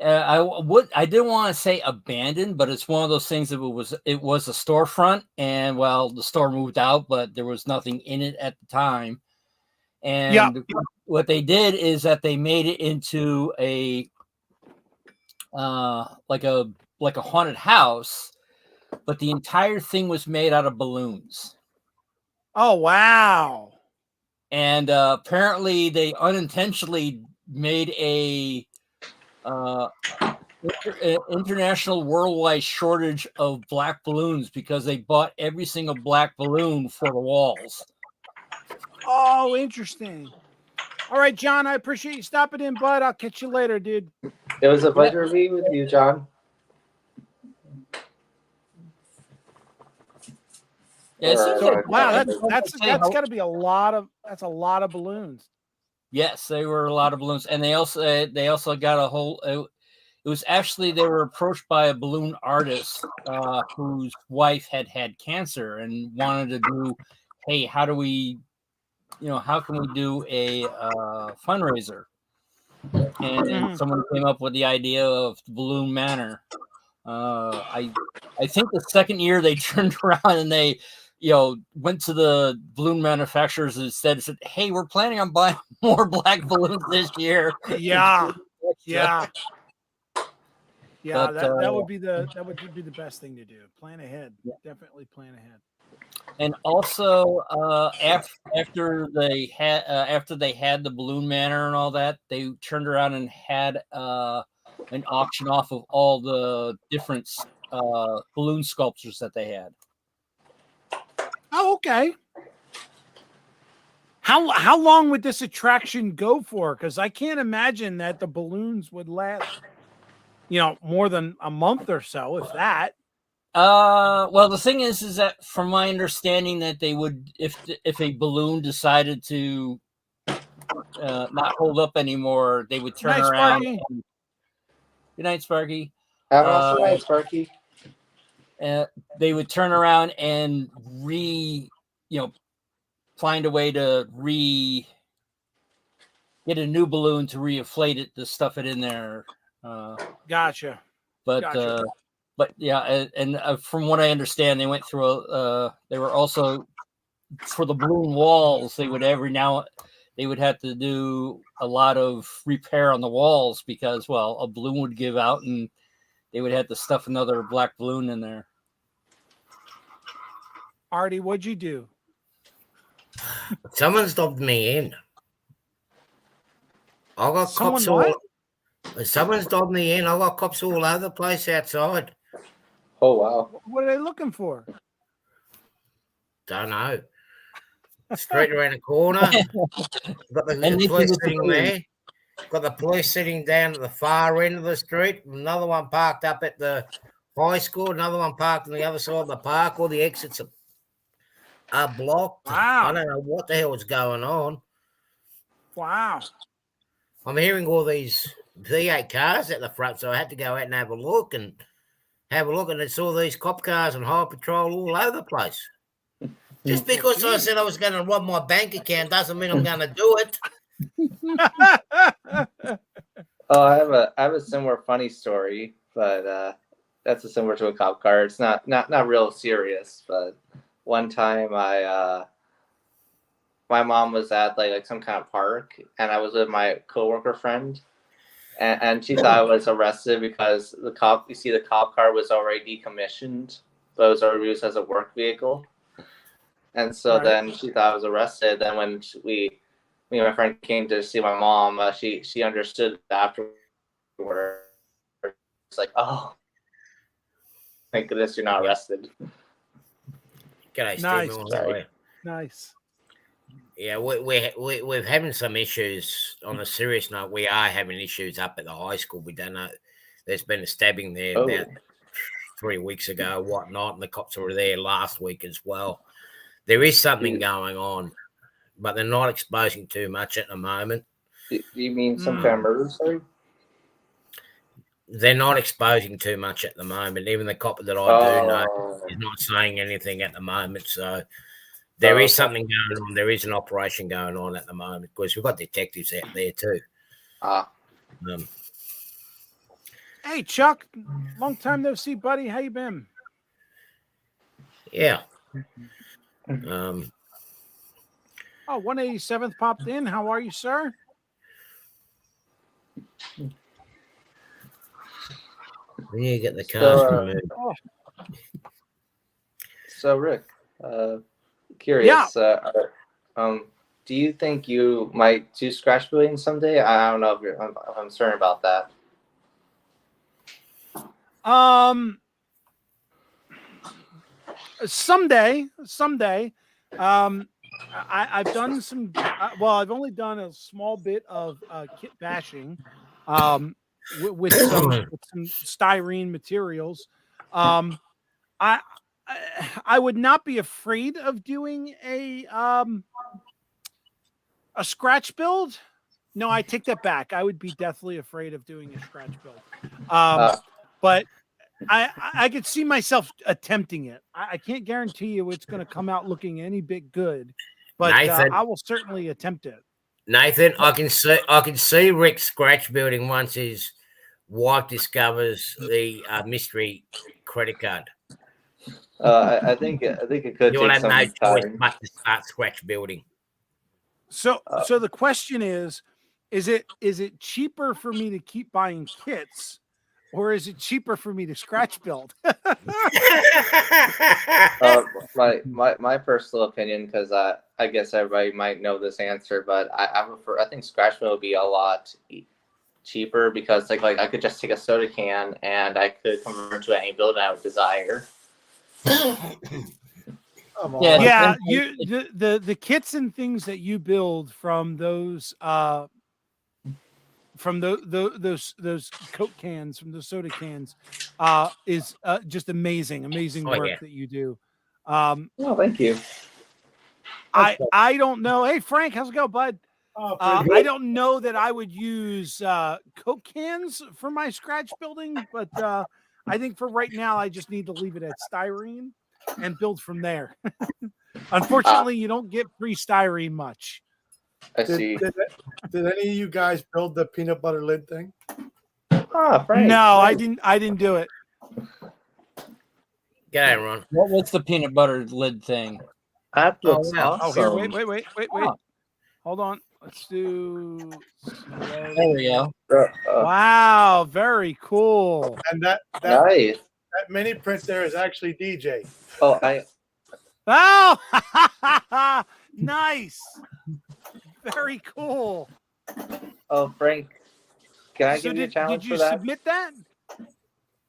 I didn't want to say abandoned, but it's one of those things that it was a storefront, and the store moved out, but there was nothing in it at the time. And what they did is that they made it into a like a haunted house, but the entire thing was made out of balloons. Oh wow. And apparently they unintentionally made a international worldwide shortage of black balloons because they bought every single black balloon for the walls. Oh, interesting. All right, John, I appreciate you stopping in, bud. I'll catch you later, dude. It was a pleasure being with you, John. Yeah, wow, that's got to be a lot of balloons. Yes, they were a lot of balloons, and they also got a whole. It was actually they were approached by a balloon artist whose wife had cancer and wanted to do, hey, how do we, how can we do a fundraiser? And someone came up with the idea of the Balloon Manor. I think the second year they turned around and they went to the balloon manufacturers and said, hey, we're planning on buying more black balloons this year. Yeah. But, that would be the best thing to do. Plan ahead. Yeah. Definitely plan ahead. And also, after they had the Balloon Manor and all that, they turned around and had an auction off of all the different balloon sculptures that they had. Oh, okay. How long would this attraction go for? Because I can't imagine that the balloons would last, more than a month or so, if that. Well, the thing is that from my understanding that they would, if a balloon decided to not hold up anymore, they would turn around. Good night, Sparky. Have a night, Sparky. They would turn around and find a way to get a new balloon to reinflate it to stuff it in there. Gotcha. But yeah, and from what I understand, they went through they were also for the balloon walls. They would have to do a lot of repair on the walls because a balloon would give out and they would have to stuff another black balloon in there. Artie, what'd you do? Someone stopped me in. I got cops Someone stopped me in. I got cops all over the place outside. Oh wow! What are they looking for? Don't know. Straight around the corner. Got the police sitting there. Got the police sitting down at the far end of the street. Another one parked up at the high school. Another one parked on the other side of the park. All the exits are are blocked. I Wow. don't know what the hell is going on. Wow. I'm hearing all these V8 cars at the front, so I had to go out and have a look, and it's all these cop cars and highway patrol all over the place. Just because I said I was going to rob my bank account doesn't mean I'm going to do it. Oh, I have a similar funny story, but that's similar to a cop car. It's not real serious, but one time my mom was at like some kind of park, and I was with my coworker friend, and she thought I was arrested because the cop car was already decommissioned, but it was already used as a work vehicle. And so Right. then she thought I was arrested. Then when me and my friend came to see my mom, she understood afterwards. It's like, oh, thank goodness you're not arrested. G'day, Nice. Steve. How are you? Nice. Yeah, we're having some issues. On a serious note, we are having issues up at the high school. We don't know. There's been a stabbing there about 3 weeks ago, whatnot, and the cops were there last week as well. There is something going on, but they're not exposing too much at the moment. Do you mean some kind of murder story? They're not exposing too much at the moment. Even the cop that I do know is not saying anything at the moment. So there is something going on. There is an operation going on at the moment because we've got detectives out there too. Hey, Chuck. Long time no see, buddy. How you been? Yeah. 187th popped in. How are you, sir? When you get the cars removed. So Rick, curious. Yeah. Do you think you might do scratch building someday? I don't know if I'm certain about that. Someday. I've done some. I've only done a small bit of kit bashing, with some styrene materials. I would not be afraid of doing a scratch build. No, I take that back. I would be deathly afraid of doing a scratch build. But I could see myself attempting it. I can't guarantee you it's going to come out looking any bit good, but Nathan, I will certainly attempt it. Nathan, I can see Rick scratch building once his wife discovers the mystery credit card. I think it could. You'll take have some no choice time. but to start scratch building. So the question is it cheaper for me to keep buying kits, or is it cheaper for me to scratch build? My personal opinion, because I guess everybody might know this answer, but I think scratch build would be a lot cheaper because like I could just take a soda can and I could convert to any build I would desire. Yeah, the kits and things that you build from those those Coke cans, from those soda cans, is just amazing work that you do. Oh, thank you. I don't know. Hey Frank, how's it going, bud? I don't know that I would use Coke cans for my scratch building, but I think for right now I just need to leave it at styrene and build from there. Unfortunately, you don't get free styrene much. I see. Did any of you guys build the peanut butter lid thing? Frank. No, I didn't do it. G'day, Ron. What's the peanut butter lid thing? That looks wow. awesome. Oh, here, wait. Oh. Hold on. Let's do. There we go. Wow, very cool. And that Nice. that mini print there is actually DJ. Oh, Oh, nice. Very cool. Oh, Frank, can I So give you a did challenge you for that? submit that?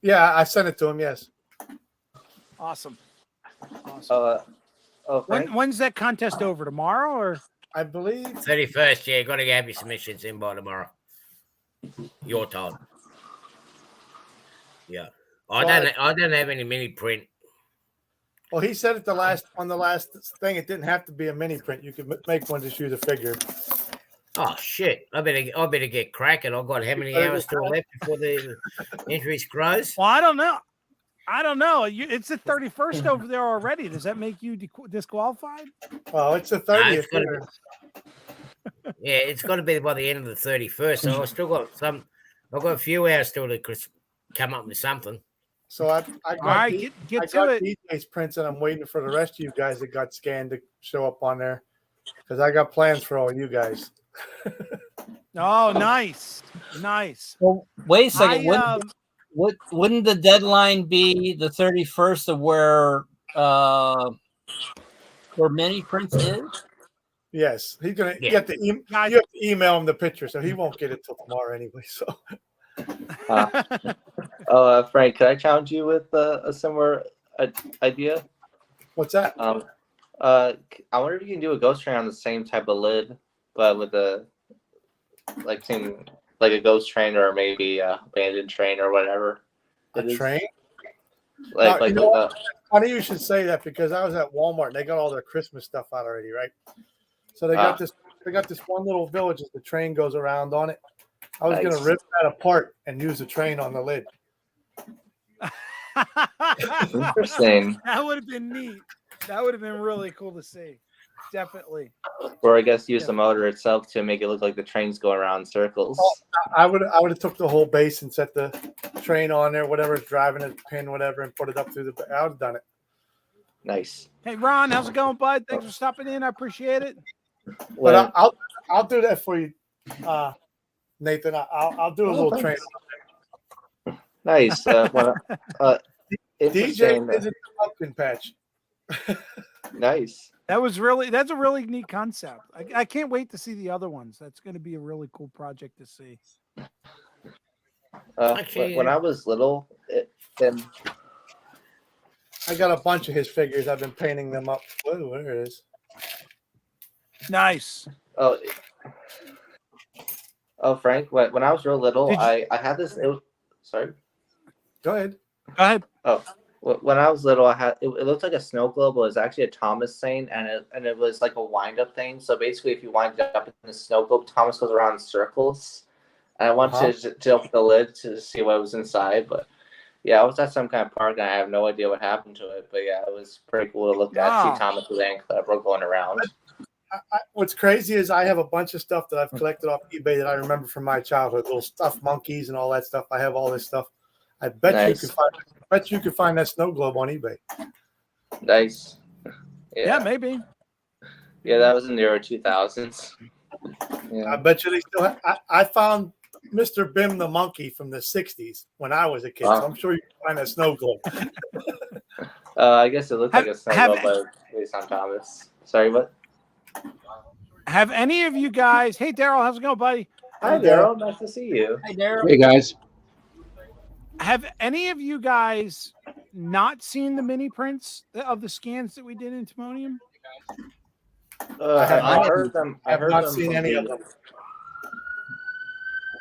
Yeah, I sent it to him. Yes. Awesome. Frank? When's that contest over? Tomorrow or? I believe 31st, yeah, got to have your submissions in by tomorrow. Your time. Yeah. I don't have any mini print. Well, he said it on the last thing. It didn't have to be a mini print. You could make one just use a figure. Oh shit! I better get cracking. I've got how many hours still left before the interest grows? Well, I don't know. It's the 31st over there already. Does that make you disqualified? Well, it's the No, 30th. yeah, it's got to be by the end of the 31st. So I've still got some. I've got a few hours still to come up with something. So I got, all right, get to it. DJ's prints, and I'm waiting for the rest of you guys that got scanned to show up on there because I got plans for all you guys. Oh, nice. Well, wait a second. Wouldn't the deadline be the 31st of where mini prints is? Yes, he's gonna. Yeah. You have to email him the picture, so he won't get it till tomorrow anyway. So. Frank, could I challenge you with a similar idea? What's that? I wonder if you can do a ghost train on the same type of lid, but with a like a ghost train or maybe a abandoned train or whatever. A train? Funny you should say that because I was at Walmart and they got all their Christmas stuff out already, right? So they got this. They got this one little village that the train goes around on it. I was gonna rip that apart and use the train on the lid. Interesting. That would have been neat. That would have been really cool to see. Definitely. Or I guess use the motor itself to make it look like the train's going around in circles. I would have took the whole base and set the train on there, whatever's driving it, pin, whatever, and put it up through the. I would have done it. Nice. Hey Ron, how's it going, bud? Thanks for stopping in. I appreciate it. But I'll do that for you, Nathan. I'll do a little train. Nice. DJ is a pumpkin patch. Nice. That's a really neat concept. I can't wait to see the other ones. That's going to be a really cool project to see. When I was little, I got a bunch of his figures. I've been painting them up. Whoa, there it is. Nice. Oh, Frank, when I was real little, I had this. Sorry. Go ahead. Oh, when I was little, I had it looked like a snow globe, but it was actually a Thomas thing, and it was like a wind up thing. So basically, if you wind it up in the snow globe, Thomas goes around in circles. And I wanted to open the lid to see what was inside, but yeah, I was at some kind of park, and I have no idea what happened to it. But yeah, it was pretty cool to look at, see Thomas with Ant Clever going around. What's crazy is I have a bunch of stuff that I've collected off eBay that I remember from my childhood, little stuffed monkeys and all that stuff. I have all this stuff. I bet you could find that snow globe on eBay. Nice. Yeah, maybe. Yeah, that was in the early 2000s. Yeah. I bet you they still have. I found Mr. Bim the monkey from the 60s when I was a kid, so I'm sure you can find that snow globe. I guess it looked like a snow globe based on Thomas. Sorry, what? Have any of you guys? Hey, Daryl, how's it going, buddy? Hi, Daryl. Nice to see you. Hi, Daryl. Hey, guys. Have any of you guys not seen the mini prints of the scans that we did in Timonium? I heard them. I have not seen any of them.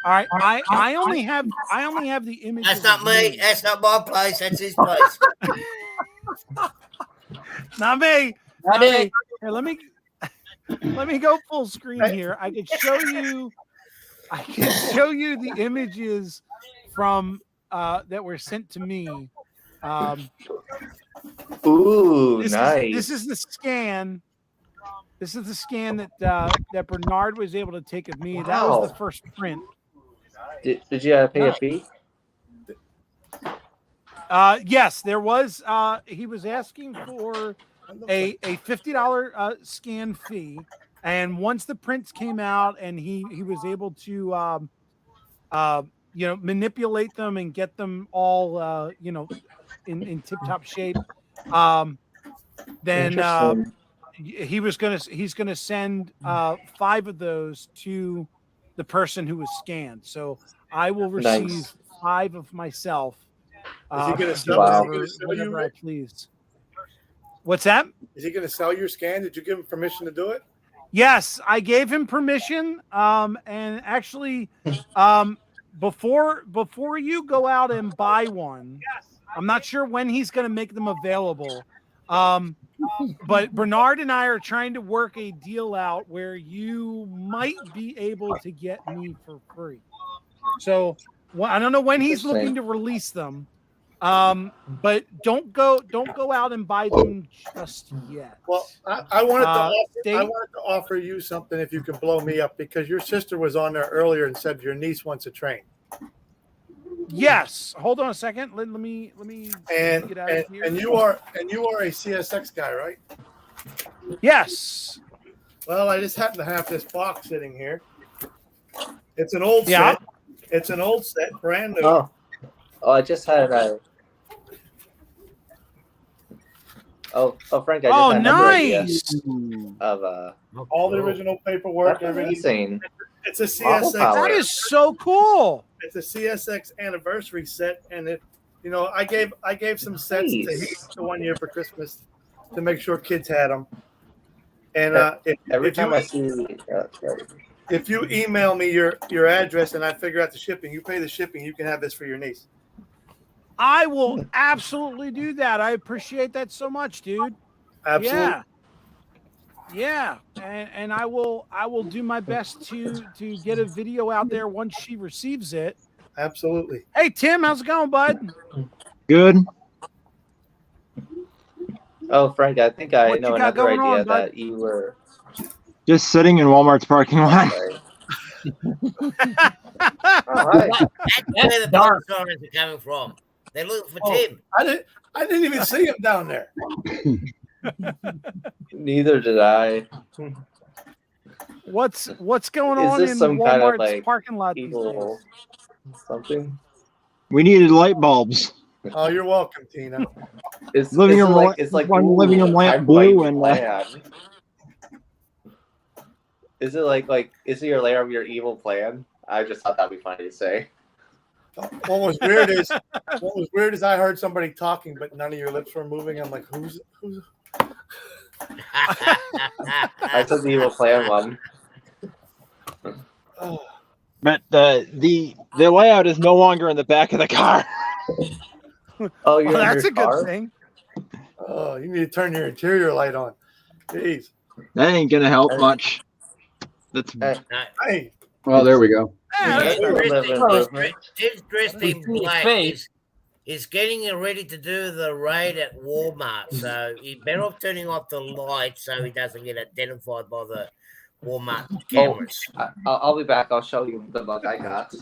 All right, I only have the image. That's not me. That's not my place. That's his place. Not me. Not me. Here, let me go full screen here. I can show you the images from that were sent to me. Ooh, nice. This is the scan. This is the scan that Bernard was able to take of me. Wow. That was the first print. Did you pay a fee? Yes, there was. He was asking for a $50 scan fee, and once the prints came out, and he was able to manipulate them and get them all in tip top shape. Then he's gonna send 5 of those to the person who was scanned. So I will receive 5 of myself. Is he going to sell whatever I please? What's that? Is he going to sell your scan? Did you give him permission to do it? Yes, I gave him permission. And actually, before you go out and buy one, I'm not sure when he's going to make them available. But Bernard and I are trying to work a deal out where you might be able to get me for free. So I don't know when he's looking to release them. But don't go out and buy them just yet. Well, I wanted to offer you something if you can blow me up, because your sister was on there earlier and said your niece wants to train. Yes. Hold on a second. Let me get out of here. And you are a CSX guy, right? Yes. Well, I just happen to have this box sitting here. It's an old set. It's an old set, brand new. Oh, I just had a. Oh, Frank! I just had another idea of all the original paperwork. That's amazing. It's a CSX. That is so cool. It's a CSX anniversary set, and I gave some sets to Heath the one year for Christmas to make sure kids had them. And if you email me your address and I figure out the shipping, you pay the shipping, you can have this for your niece. I will absolutely do that. I appreciate that so much, dude. Absolutely. Yeah. And I will do my best to get a video out there once she receives it. Absolutely. Hey Tim, how's it going, bud? Good. Oh, Frank, I think I know another idea bud? that you were Just sitting in Walmart's parking lot. Hi. That's where the dark stories are coming from. They're looking for Tim. I didn't even see him down there. Neither did I. What's going on in some Walmart's kind of, like, parking lot? evil something? We needed light bulbs. Oh, you're welcome, Tina. It's Living room like living room lamp blue and is it like is it your layer of your evil plan? I just thought that'd be funny to say. What was weird is I heard somebody talking, but none of your lips were moving. I'm like, who's? I took the evil plan one. But the layout is no longer in the back of the car. Oh, you're that's in your a car? good thing. Oh, you need to turn your interior light on. Jeez. That ain't gonna help much. That's Hey. Well, there we go. Tim's dressed in black. He's getting ready to do the raid at Walmart, so he's better off turning off the lights so he doesn't get identified by the Walmart cameras. I'll be back. I'll show you the mug I got.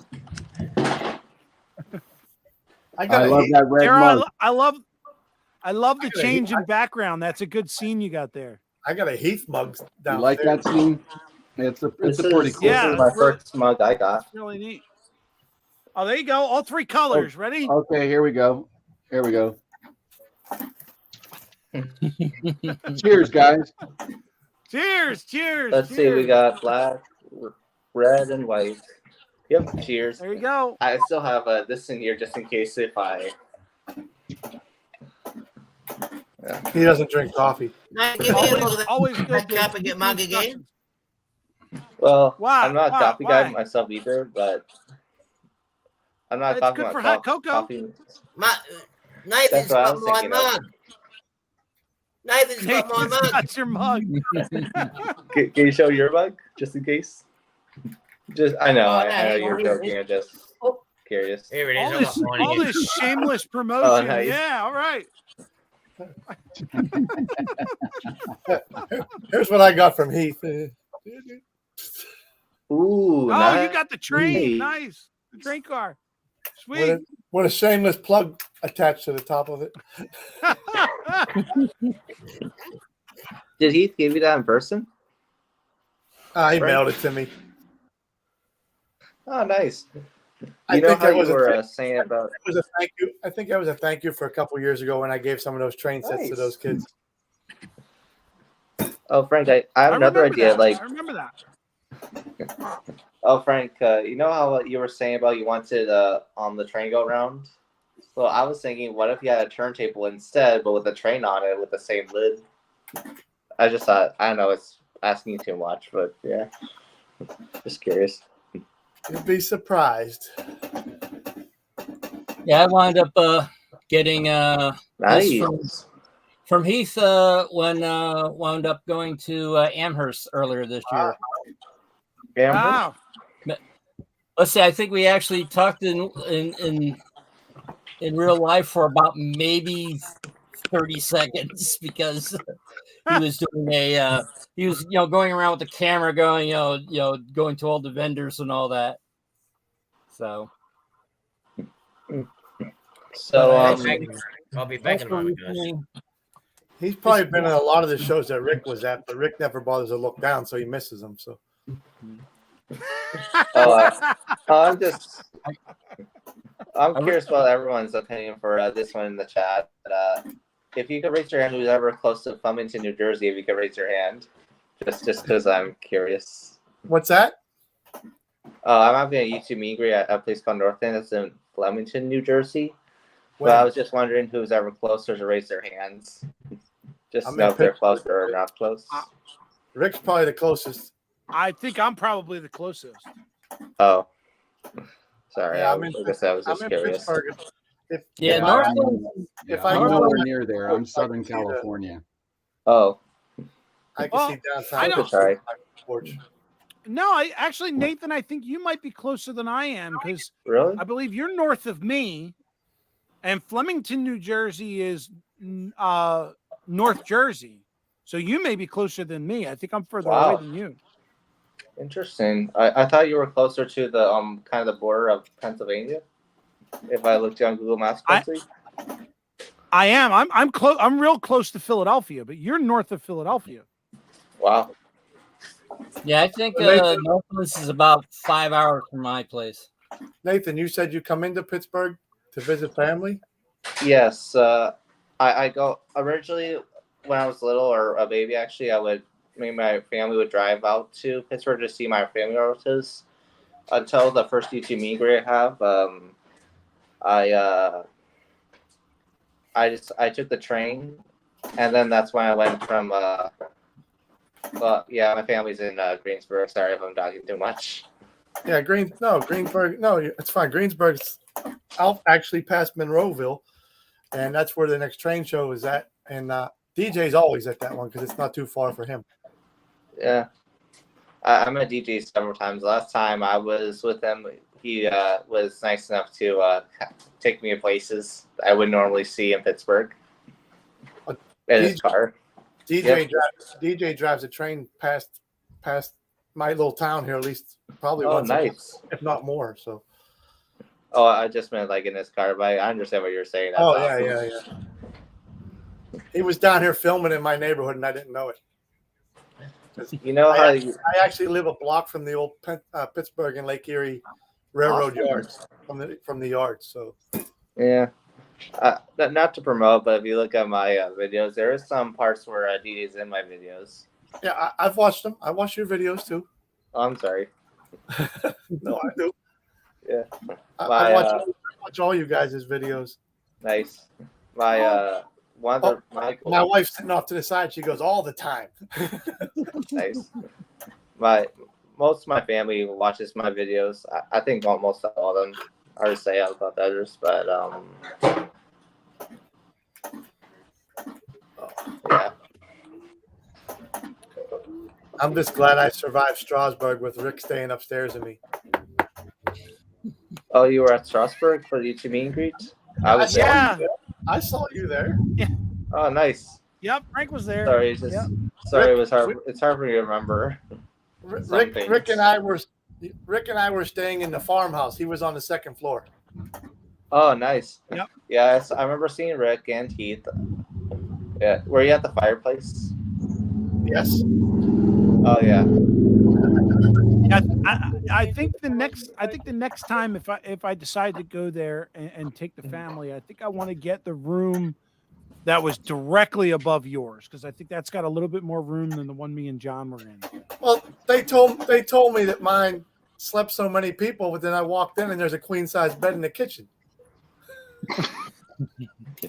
I love that red mug. I love the change in background. That's a good scene you got there. I got a Heath mug down You like that scene? It's a pretty cool. Yeah, This is my first mug I got. That's really neat. Oh, there you go. All three colors. Ready? Okay, here we go. Here we go. Cheers, guys. Cheers. Cheers. Let's see. We got black, red, and white. Yep. Cheers. There you go. I still have this in here just in case if I. He doesn't drink coffee. No, give me a look at that. Always good. That cup and get mug again. Well, Why? I'm not a Why? coffee guy Why? myself either, but I'm not It's talking good about for hot cocoa. coffee. Nathan's That's what I got was my thinking of. mug. Nathan's got my mug. That's your mug. Can you show your mug just in case? I know, Oh, I no, know you're joking. I'm just curious. Here it is. All this shameless promotion. Oh, nice. Yeah. All right. Here's what I got from Heath. Ooh, Oh, you got the train. Nice. The train car. Sweet. With a shameless plug attached to the top of it. Did Heath give you that in person? He Right. mailed it to me. Oh, nice. I You know think how that you was were saying about. It was a thank you. I think that was a thank you for a couple years ago when I gave some of those train sets to Nice. those kids. Oh, Frank, I have another remember idea. that. Like, I remember that. oh, Frank, you know how you were saying about you wanted on the train go round? So I was thinking, what if you had a turntable instead, but with a train on it with the same lid? I just thought, I don't know, it's asking you too much, but yeah, just curious. You'd be surprised. Yeah, I wound up getting this Nice. from Heath when wound up going to Amherst earlier this year. Wow. Let's see. I think we actually talked in real life for about maybe 30 seconds because he was doing he was going around with the camera, going going to all the vendors and all that. So I'll be back in a moment, guys. He's probably been in a lot of the shows that Rick was at, but Rick never bothers to look down, so he misses them. So. I'm curious about everyone's opinion for this one in the chat. If you could raise your hand, who's ever close to Flemington, New Jersey, if you could raise your hand, just because I'm curious. What's that? I'm having a YouTube meet and greet at a place called North End. It's in Flemington, New Jersey. When? But I was just wondering who's ever closer to raise their hands. Just to know if they're closer or not close. Rick's probably the closest. I think I'm probably the closest. Oh. Sorry, Yeah, I was just curious. If I'm nowhere near there. I'm Southern California. Oh. I can see downtown. Sorry. No, Nathan, I think you might be closer than I am because really? I believe you're north of me, and Flemington, New Jersey is North Jersey. So you may be closer than me. I think I'm further away than you. Interesting. I thought you were closer to the kind of the border of Pennsylvania. If I looked on Google Maps closely. I am. I'm close. I'm real close to Philadelphia, but you're north of Philadelphia. Wow. Yeah, I think Northwest is about 5 hours from my place. Nathan, you said you come into Pittsburgh to visit family? Yes. I go originally when I was little or a baby. Actually, my family would drive out to Pittsburgh to see my family relatives. Until the first YouTube meet and greet I have, I took the train, and then that's when I went from. My family's in Greensburg. Sorry if I'm talking too much. Yeah, Greensburg. No, it's fine. Greensburg's out actually past Monroeville, and that's where the next train show is at. And DJ's always at that one because it's not too far for him. Yeah, I met DJ several times. Last time I was with him, he was nice enough to take me to places I would normally see in Pittsburgh in his car. DJ drives a train past my little town here, at least probably once a month, if not more. So. Oh, I just meant like in his car, but I understand what you're saying. That's awesome. Yeah. He was down here filming in my neighborhood, and I didn't know it. You know I actually live a block from the old Pittsburgh and Lake Erie Railroad yards from the yards. So. Yeah. Not to promote, but if you look at my videos, there is some parts where DJ's in my videos. Yeah, I've watched them. I watch your videos too. Oh, I'm sorry. No, I do. Yeah. I watch all you guys' videos. Nice. My wife's sitting off to the side. She goes all the time. Nice. Most of my family watches my videos. I think almost all of them. Hard to say about the others, but yeah. I'm just glad I survived Strasbourg with Rick staying upstairs with me. Oh, you were at Strasbourg for the YouTube meet and greet? I saw you there. Yeah. Oh, nice. Yep, Frank was there. Sorry, it was hard. It's hard for me to remember. Rick and I were staying in the farmhouse. He was on the second floor. Oh, nice. Yep. Yes, I remember seeing Rick and Heath. Yeah, were you at the fireplace? Yes. Oh yeah. I think the next time if I decide to go there and take the family, I think I want to get the room that was directly above yours because I think that's got a little bit more room than the one me and John were in. Well, they told me that mine slept so many people, but then I walked in and there's a queen size bed in the kitchen.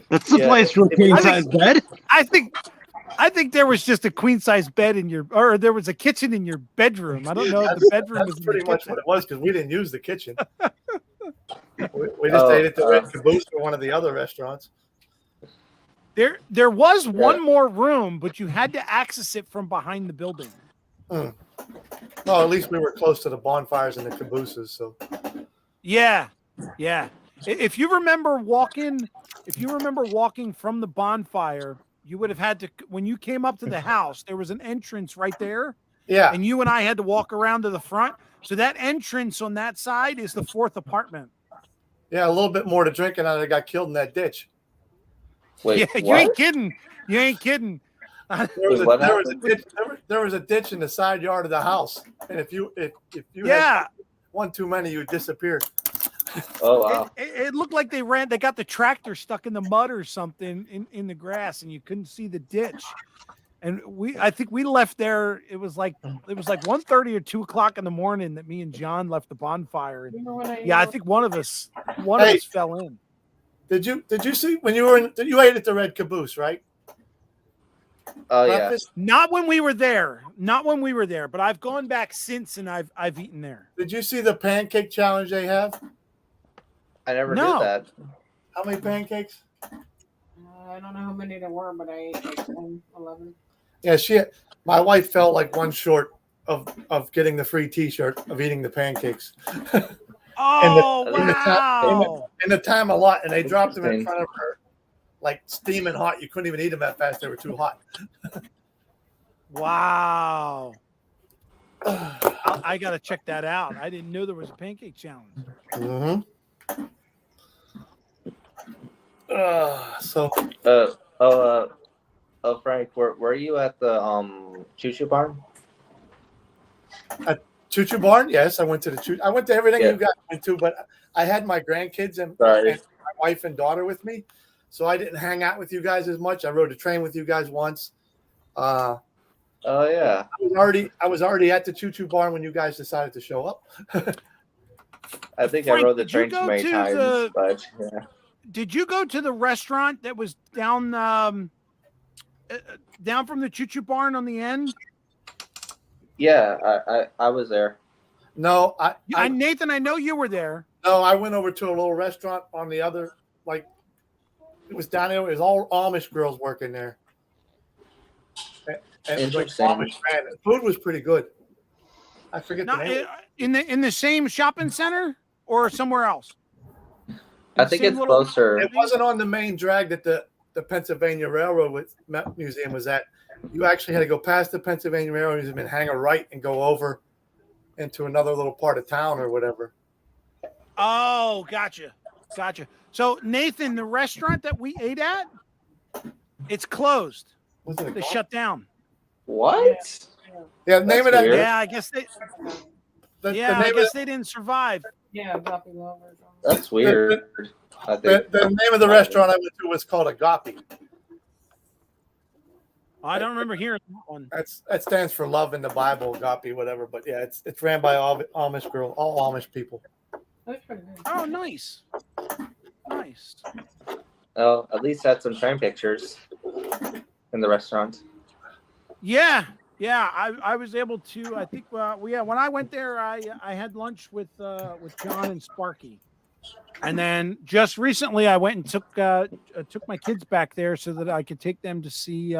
That's the place for a queen size bed. I think there was just a queen size bed or there was a kitchen in your bedroom. I don't know if the bedroom was pretty much what it was because we didn't use the kitchen. We just ate at the Red Caboose or one of the other restaurants. There was one more room, but you had to access it from behind the building. Well, at least we were close to the bonfires and the cabooses. So Yeah. If you remember walking from the bonfire, you would have had to, when you came up to the house, there was an entrance right there. yeah, And you and I had to walk around to the front. So that entrance on that side is the 4th apartment. a little bit more to drink, and I got killed in that ditch. Wait, Yeah, what? you ain't kidding. You ain't kidding. There was, Wait, what there was a happened? ditch. There was a ditch in the side yard of the house, and if you Yeah. had one too many, you disappeared. Oh wow. It looked like they got the tractor stuck in the mud or something in the grass, and you couldn't see the ditch. And I think we left there. It was like 1:30 or 2 o'clock in the morning that me and John left the bonfire. And I think one of us fell in. Did you see when you were in? You ate at the Red Caboose, right? Oh yeah. Breakfast? Not when we were there. But I've gone back since, and I've eaten there. Did you see the pancake challenge they have? I never No. did that. How many pancakes? I don't know how many there were, but I ate like 10, 11. Yeah, my wife fell like one short of getting the free T-shirt of eating the pancakes. Oh, in the- wow. In the time a lot, and they dropped them in Interesting. front of her, like steaming hot. You couldn't even eat them that fast; they were too hot. Wow. I got to check that out. I didn't know there was a pancake challenge. Mm-hmm. So Frank, were you at the Choo Choo Barn? Choo Choo Barn? Yes, I went to the Choo. I went to everything Yeah. you guys went to, but I had my grandkids and Sorry. my wife and daughter with me, so I didn't hang out with you guys as much. I rode a train with you guys once. Oh yeah. I was already at the Choo Choo Barn when you guys decided to show up. I think Frank, I rode the did you train go too many to times, the- but yeah. Did you go to the restaurant that was down from the Choo Choo Barn on the end? Yeah, I was there. No, Nathan, I know you were there. No, I went over to a little restaurant on the other, like, it was down there. It was all Amish girls working there. And it was like Interesting. Amish man. The food was pretty good. I forget the Not name. in the same shopping center or somewhere else. I think it's closer. It wasn't on the main drag that the Pennsylvania Railroad Museum was at. You actually had to go past the Pennsylvania Railroad Museum and hang a right and go over into another little part of town or whatever. Oh, gotcha. So Nathan, the restaurant that we ate at, it's closed. What's it They called? shut down. What? Yeah, the name of That's that. weird. Yeah, I guess they. The Yeah, name I of guess they didn't survive. Yeah, dropping over. That's weird. I think the name of the restaurant I went to was called Agape. I don't remember hearing that one. That stands for love in the Bible, Agape, whatever. But yeah, it's ran by all Amish girls, all Amish people. That's pretty good. Oh, nice. Oh, at least had some train pictures in the restaurant. Yeah. I was able to. I think. When I went there, I had lunch with John and Sparky, and then just recently I went and took my kids back there so that I could take them to see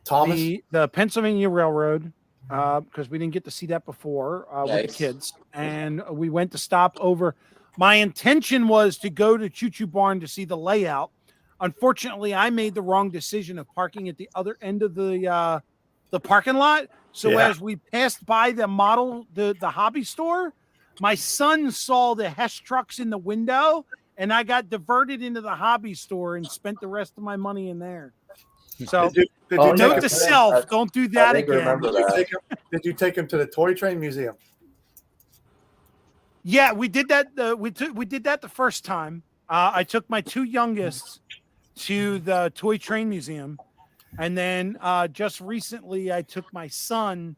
Thomas. the Pennsylvania Railroad because we didn't get to see that before with the Nice. kids, and we went to stop over. My intention was to go to Choo Choo Barn to see the layout. Unfortunately, I made the wrong decision of parking at the other end of the parking lot. So Yeah. as we passed by the hobby store, my son saw the Hess trucks in the window, and I got diverted into the hobby store and spent the rest of my money in there. So Did you Oh, take note him- to self, don't do that I think I again. remember that. Did you take him to the Toy Train Museum? Yeah, we did that. We did that the first time. I took my two youngest to the Toy Train Museum, and then just recently I took my son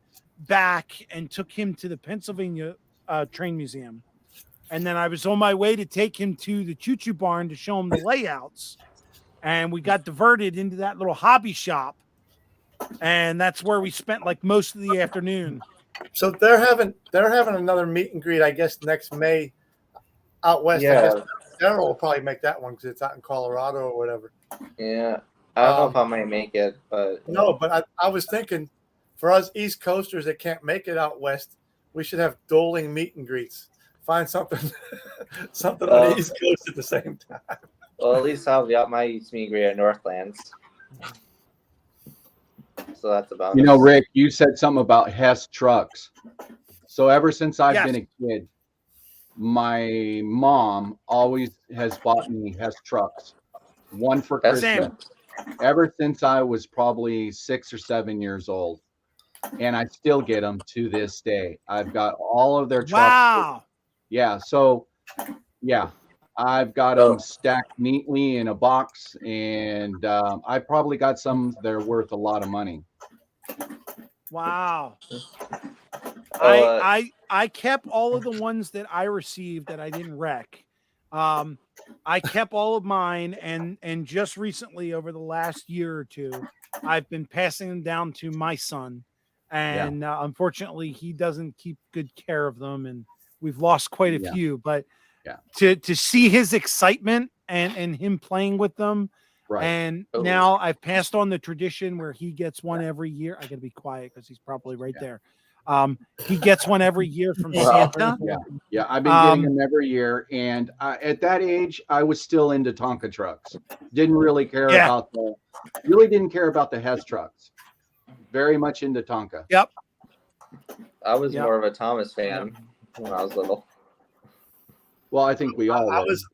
back and took him to the Pennsylvania Train Museum, and then I was on my way to take him to the Choo Choo Barn to show him the layouts, and we got diverted into that little hobby shop, and that's where we spent like most of the afternoon. So they're having another meet and greet, I guess, next May out west. I Yeah. guess Daryl will probably make that one because it's out in Colorado or whatever. Yeah, I don't know if I might make it, but No, but I was thinking for us East Coasters that can't make it out west, we should have dueling meet and greets. Find something something on the East Coast at the same time. Well, at least I'll be out my East meet and greet at Northlands. So that's about You know, Rick, you said something about Hess trucks. So ever since I've Yes. been a kid, my mom always has bought me Hess trucks. One for That's Christmas. Ever since I was probably 6 or 7 years old. And I still get them to this day. I've got all of their trucks. Wow. Yeah. So, yeah, I've got them stacked neatly in a box. And I probably got some that are worth a lot of money. Wow. Oh, I kept all of the ones that I received that I didn't wreck. I kept all of mine, and just recently, over the last year or two, I've been passing them down to my son, and unfortunately, he doesn't keep good care of them, and we've lost quite a few. But to see his excitement and him playing with them. Right. And now I've passed on the tradition where he gets one every year. I got to be quiet because he's probably right there. He gets one every year from Santa. Yeah. I've been getting them every year. And at that age, I was still into Tonka trucks. Didn't really care about didn't care about the Hess trucks. Very much into Tonka. Yep. I was more of a Thomas fan when I was little. Well, I think we all I was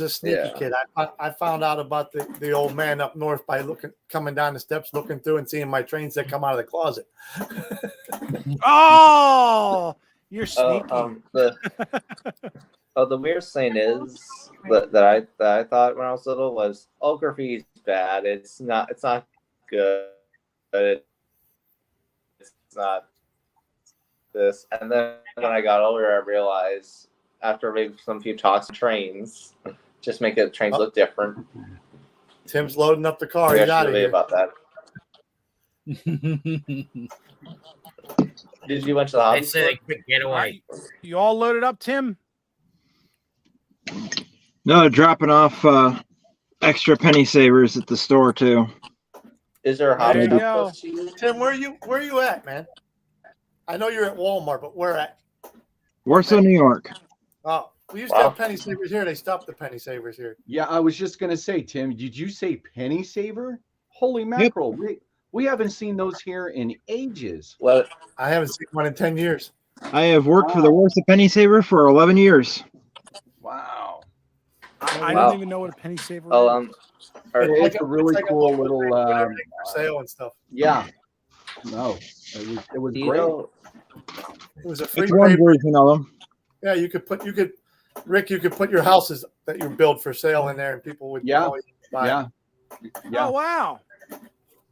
a sneaky kid. I found out about the old man up north by coming down the steps, looking through and seeing my trains that come out of the closet. Oh, you're sneaky. The weirdest thing is that I thought when I was little was graffiti's bad. It's not good. It's not this. And then when I got older, I realized after maybe some few talks of trains, just make the trains look different. Tim's loading up the car. He's out of here. About that. Did you went to the hobby? It's a quick getaway. You all loaded up, Tim? No, dropping off extra penny savers at the store too. Is there a hobby? There you go. Tim, where are you at, man? I know you're at Walmart, but where at? Warsaw, New York. Oh, we used to have penny savers here. They stopped the penny savers here. Yeah, I was just gonna say, Tim, did you say penny saver? Holy mackerel! We haven't seen those here in ages. Well, I haven't seen one in 10 years. I have worked for the Warsaw Penny Saver for 11 years. Wow. I don't even know what a penny saver is. It's a really cool little for sale and stuff. Yeah. No, it was great. It was a free It's one version of them. Yeah, Rick, you could put your houses that you build for sale in there, and people would always buy. Yeah. Oh wow.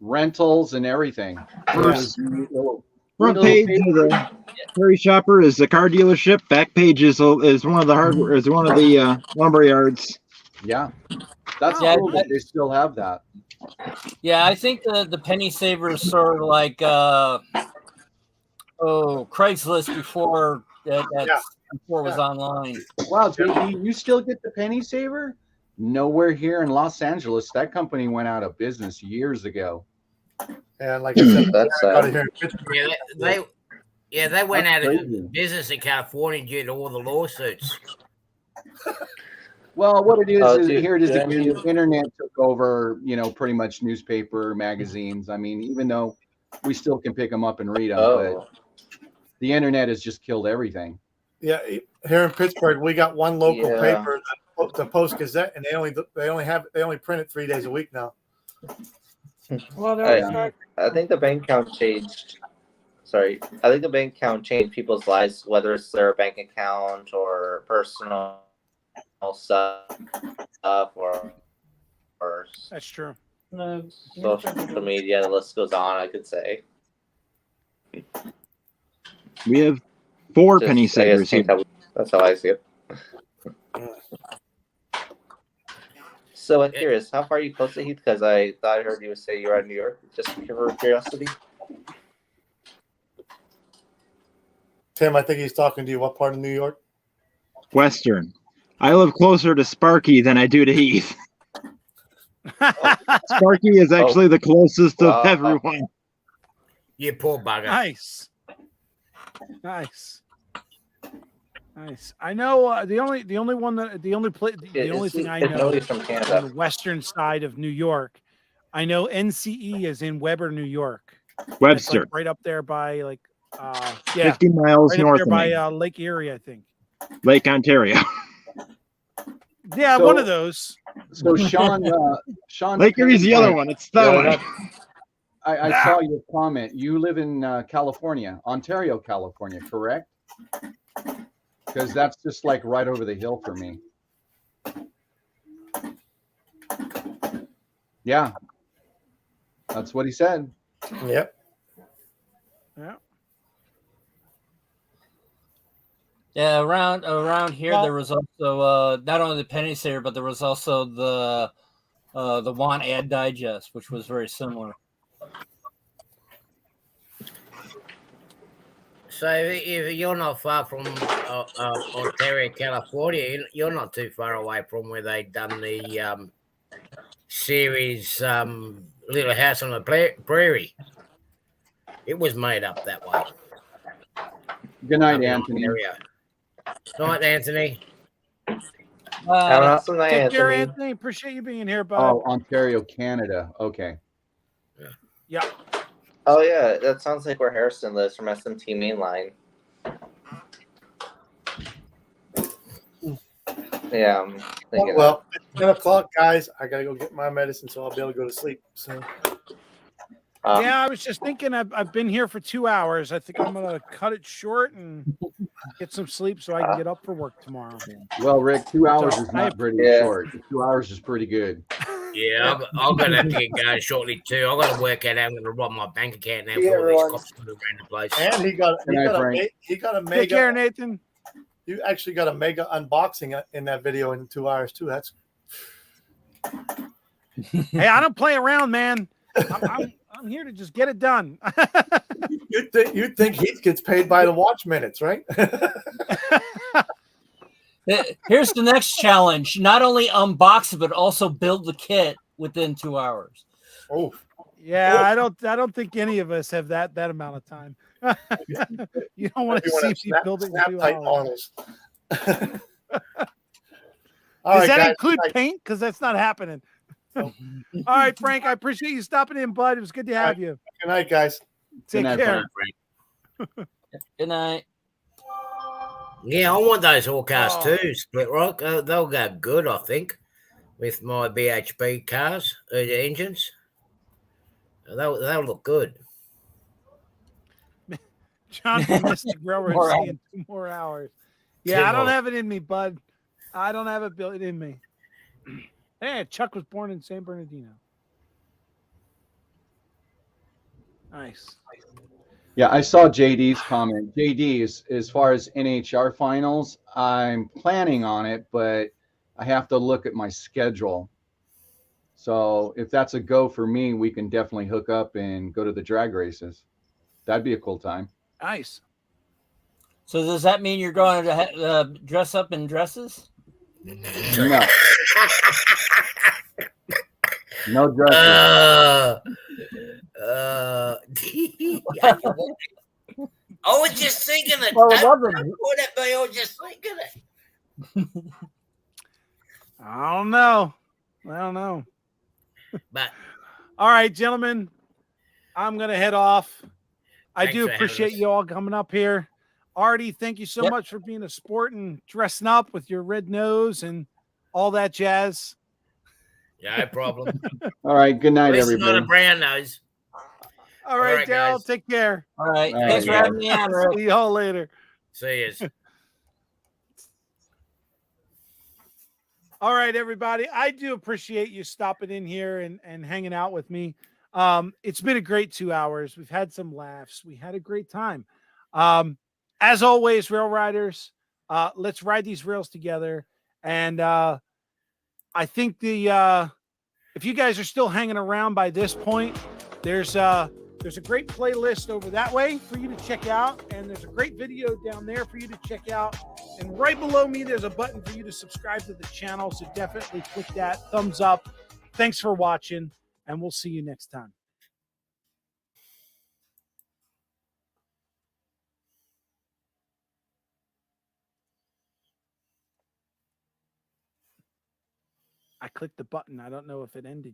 Rentals and everything. Front page of the Prairie Shopper is the car dealership. Back page is one of the hardware, is one of the lumber yards. Yeah, that's cool that they still have that. Yeah, I think the penny saver is sort of like Craigslist before before it was online. Wow, JD, you still get the penny saver? Nowhere here in Los Angeles. That company went out of business years ago. And like I said, that's they went out of business in California due to all the lawsuits. Well, what it is here it is again, the internet took over, pretty much newspaper, magazines. I mean, even though we still can pick them up and read them, but the internet has just killed everything. Yeah, here in Pittsburgh, we got one local paper, the Post Gazette, and they only print it 3 days a week now. Well, I think the bank account changed. Sorry, I think the bank account changed people's lives, whether it's their bank account or personal stuff or That's true. social media. The list goes on. I could say We have 4 penny savers here. That's how I see it. So I'm curious, how far are you close to Heath? Because I thought I heard you say you were in New York. Just for curiosity. Tim, I think he's talking to you. What part of New York? Western. I live closer to Sparky than I do to Heath. Sparky is actually the closest of everyone. You poor bugger. Nice. I know the only thing I know he's from Canada. on the western side of New York. I know NCE is in Weber, New York. Webster. Like right up there by 50 miles right north up of there me. by Lake Erie, I think. Lake Ontario. Yeah, So- one of those. So Sean, Lake Erie's the other one. It's that way. I saw your comment. You live in California, Ontario, California, correct? Because that's just like right over the hill for me. Yeah, that's what he said. Yep. Yeah. Yeah, around here Well- there was also not only the Penny Saver, but there was also the Want Ad Digest, which was very similar. So if you're not far from Ontario, California, you're not too far away from where they done the series Little House on the Prairie. It was made up that way. Good night, Up in Anthony. Ontario. Night, Anthony. Have an awesome night, Take care, Anthony. Anthony. Appreciate you being here, bud. Oh, Ontario, Canada. Okay. Yeah. Oh yeah, that sounds like where Harrison lives from SMT Mainline. Yeah, I'm thinking. Well, it's 10 o'clock, guys. I gotta go get my medicine, so I'll be able to go to sleep. So Yeah, I was just thinking I've been here for 2 hours. I think I'm gonna cut it short and get some sleep so I can get up for work tomorrow. Well, Rick, 2 hours So, is not pretty Yeah. short. 2 hours is pretty good. Yeah, I'm going to have to get going shortly too. I've got to work out how I'm going to rob my bank account now Yeah, for all these everyone. cops coming around the place. and he got a Take care, mega. Nathan. You actually got a mega unboxing in that video in 2 hours too. That's Hey, I don't play around, man. I'm here to just get it done. you'd think he gets paid by the watch minutes, right? Here's the next challenge: not only unbox it, but also build the kit within 2 hours. Oh, Yeah, I don't think any of us have that amount of time. You don't want to see me build it in snap 2 tight hours. models. Does that guys, include good night. paint? Because that's not happening. All right, Frank. I appreciate you stopping in, bud. It was good to have you. Good night, guys. Take night, care. Good night. Yeah, I want those all cars Oh. too, Split Rock. They'll go good, I think, with my BHP cars, the engines. They'll look good. John from Mystic Railroad More saying 2 more hours. Yeah, 2 I don't more. have it in me, bud. I don't have it built in me. Hey, Chuck was born in San Bernardino. Nice. Yeah, I saw JD's comment. JD, as far as NHR finals, I'm planning on it, but I have to look at my schedule. So if that's a go for me, we can definitely hook up and go to the drag races. That'd be a cool time. Nice. So does that mean you're going to dress up in dresses? No, no dresses. I was just thinking it. Well, Don't it wasn't. put it, but I was just thinking it. I don't know. But All right, gentlemen. I'm gonna head off. I Thanks do for having appreciate us. you all coming up here. Artie, thank you so Yep. much for being a sport and dressing up with your red nose and all that jazz. no problem. All right, good At night, least it's not a everybody. brown nose. All right, right, Daryl, guys. take care. All right. All right, Thanks for yeah. having me on, Rick. See y'all later. See yous. All right, everybody. I do appreciate you stopping in here and hanging out with me. It's been a great 2 hours. We've had some laughs. We had a great time. As always, rail riders, let's ride these rails together. And I think if you guys are still hanging around by this point, there's There's a great playlist over that way for you to check out, and there's a great video down there for you to check out. And right below me, there's a button for you to subscribe to the channel, so definitely click that. Thumbs up. Thanks for watching, and we'll see you next time. I clicked the button. I don't know if it ended.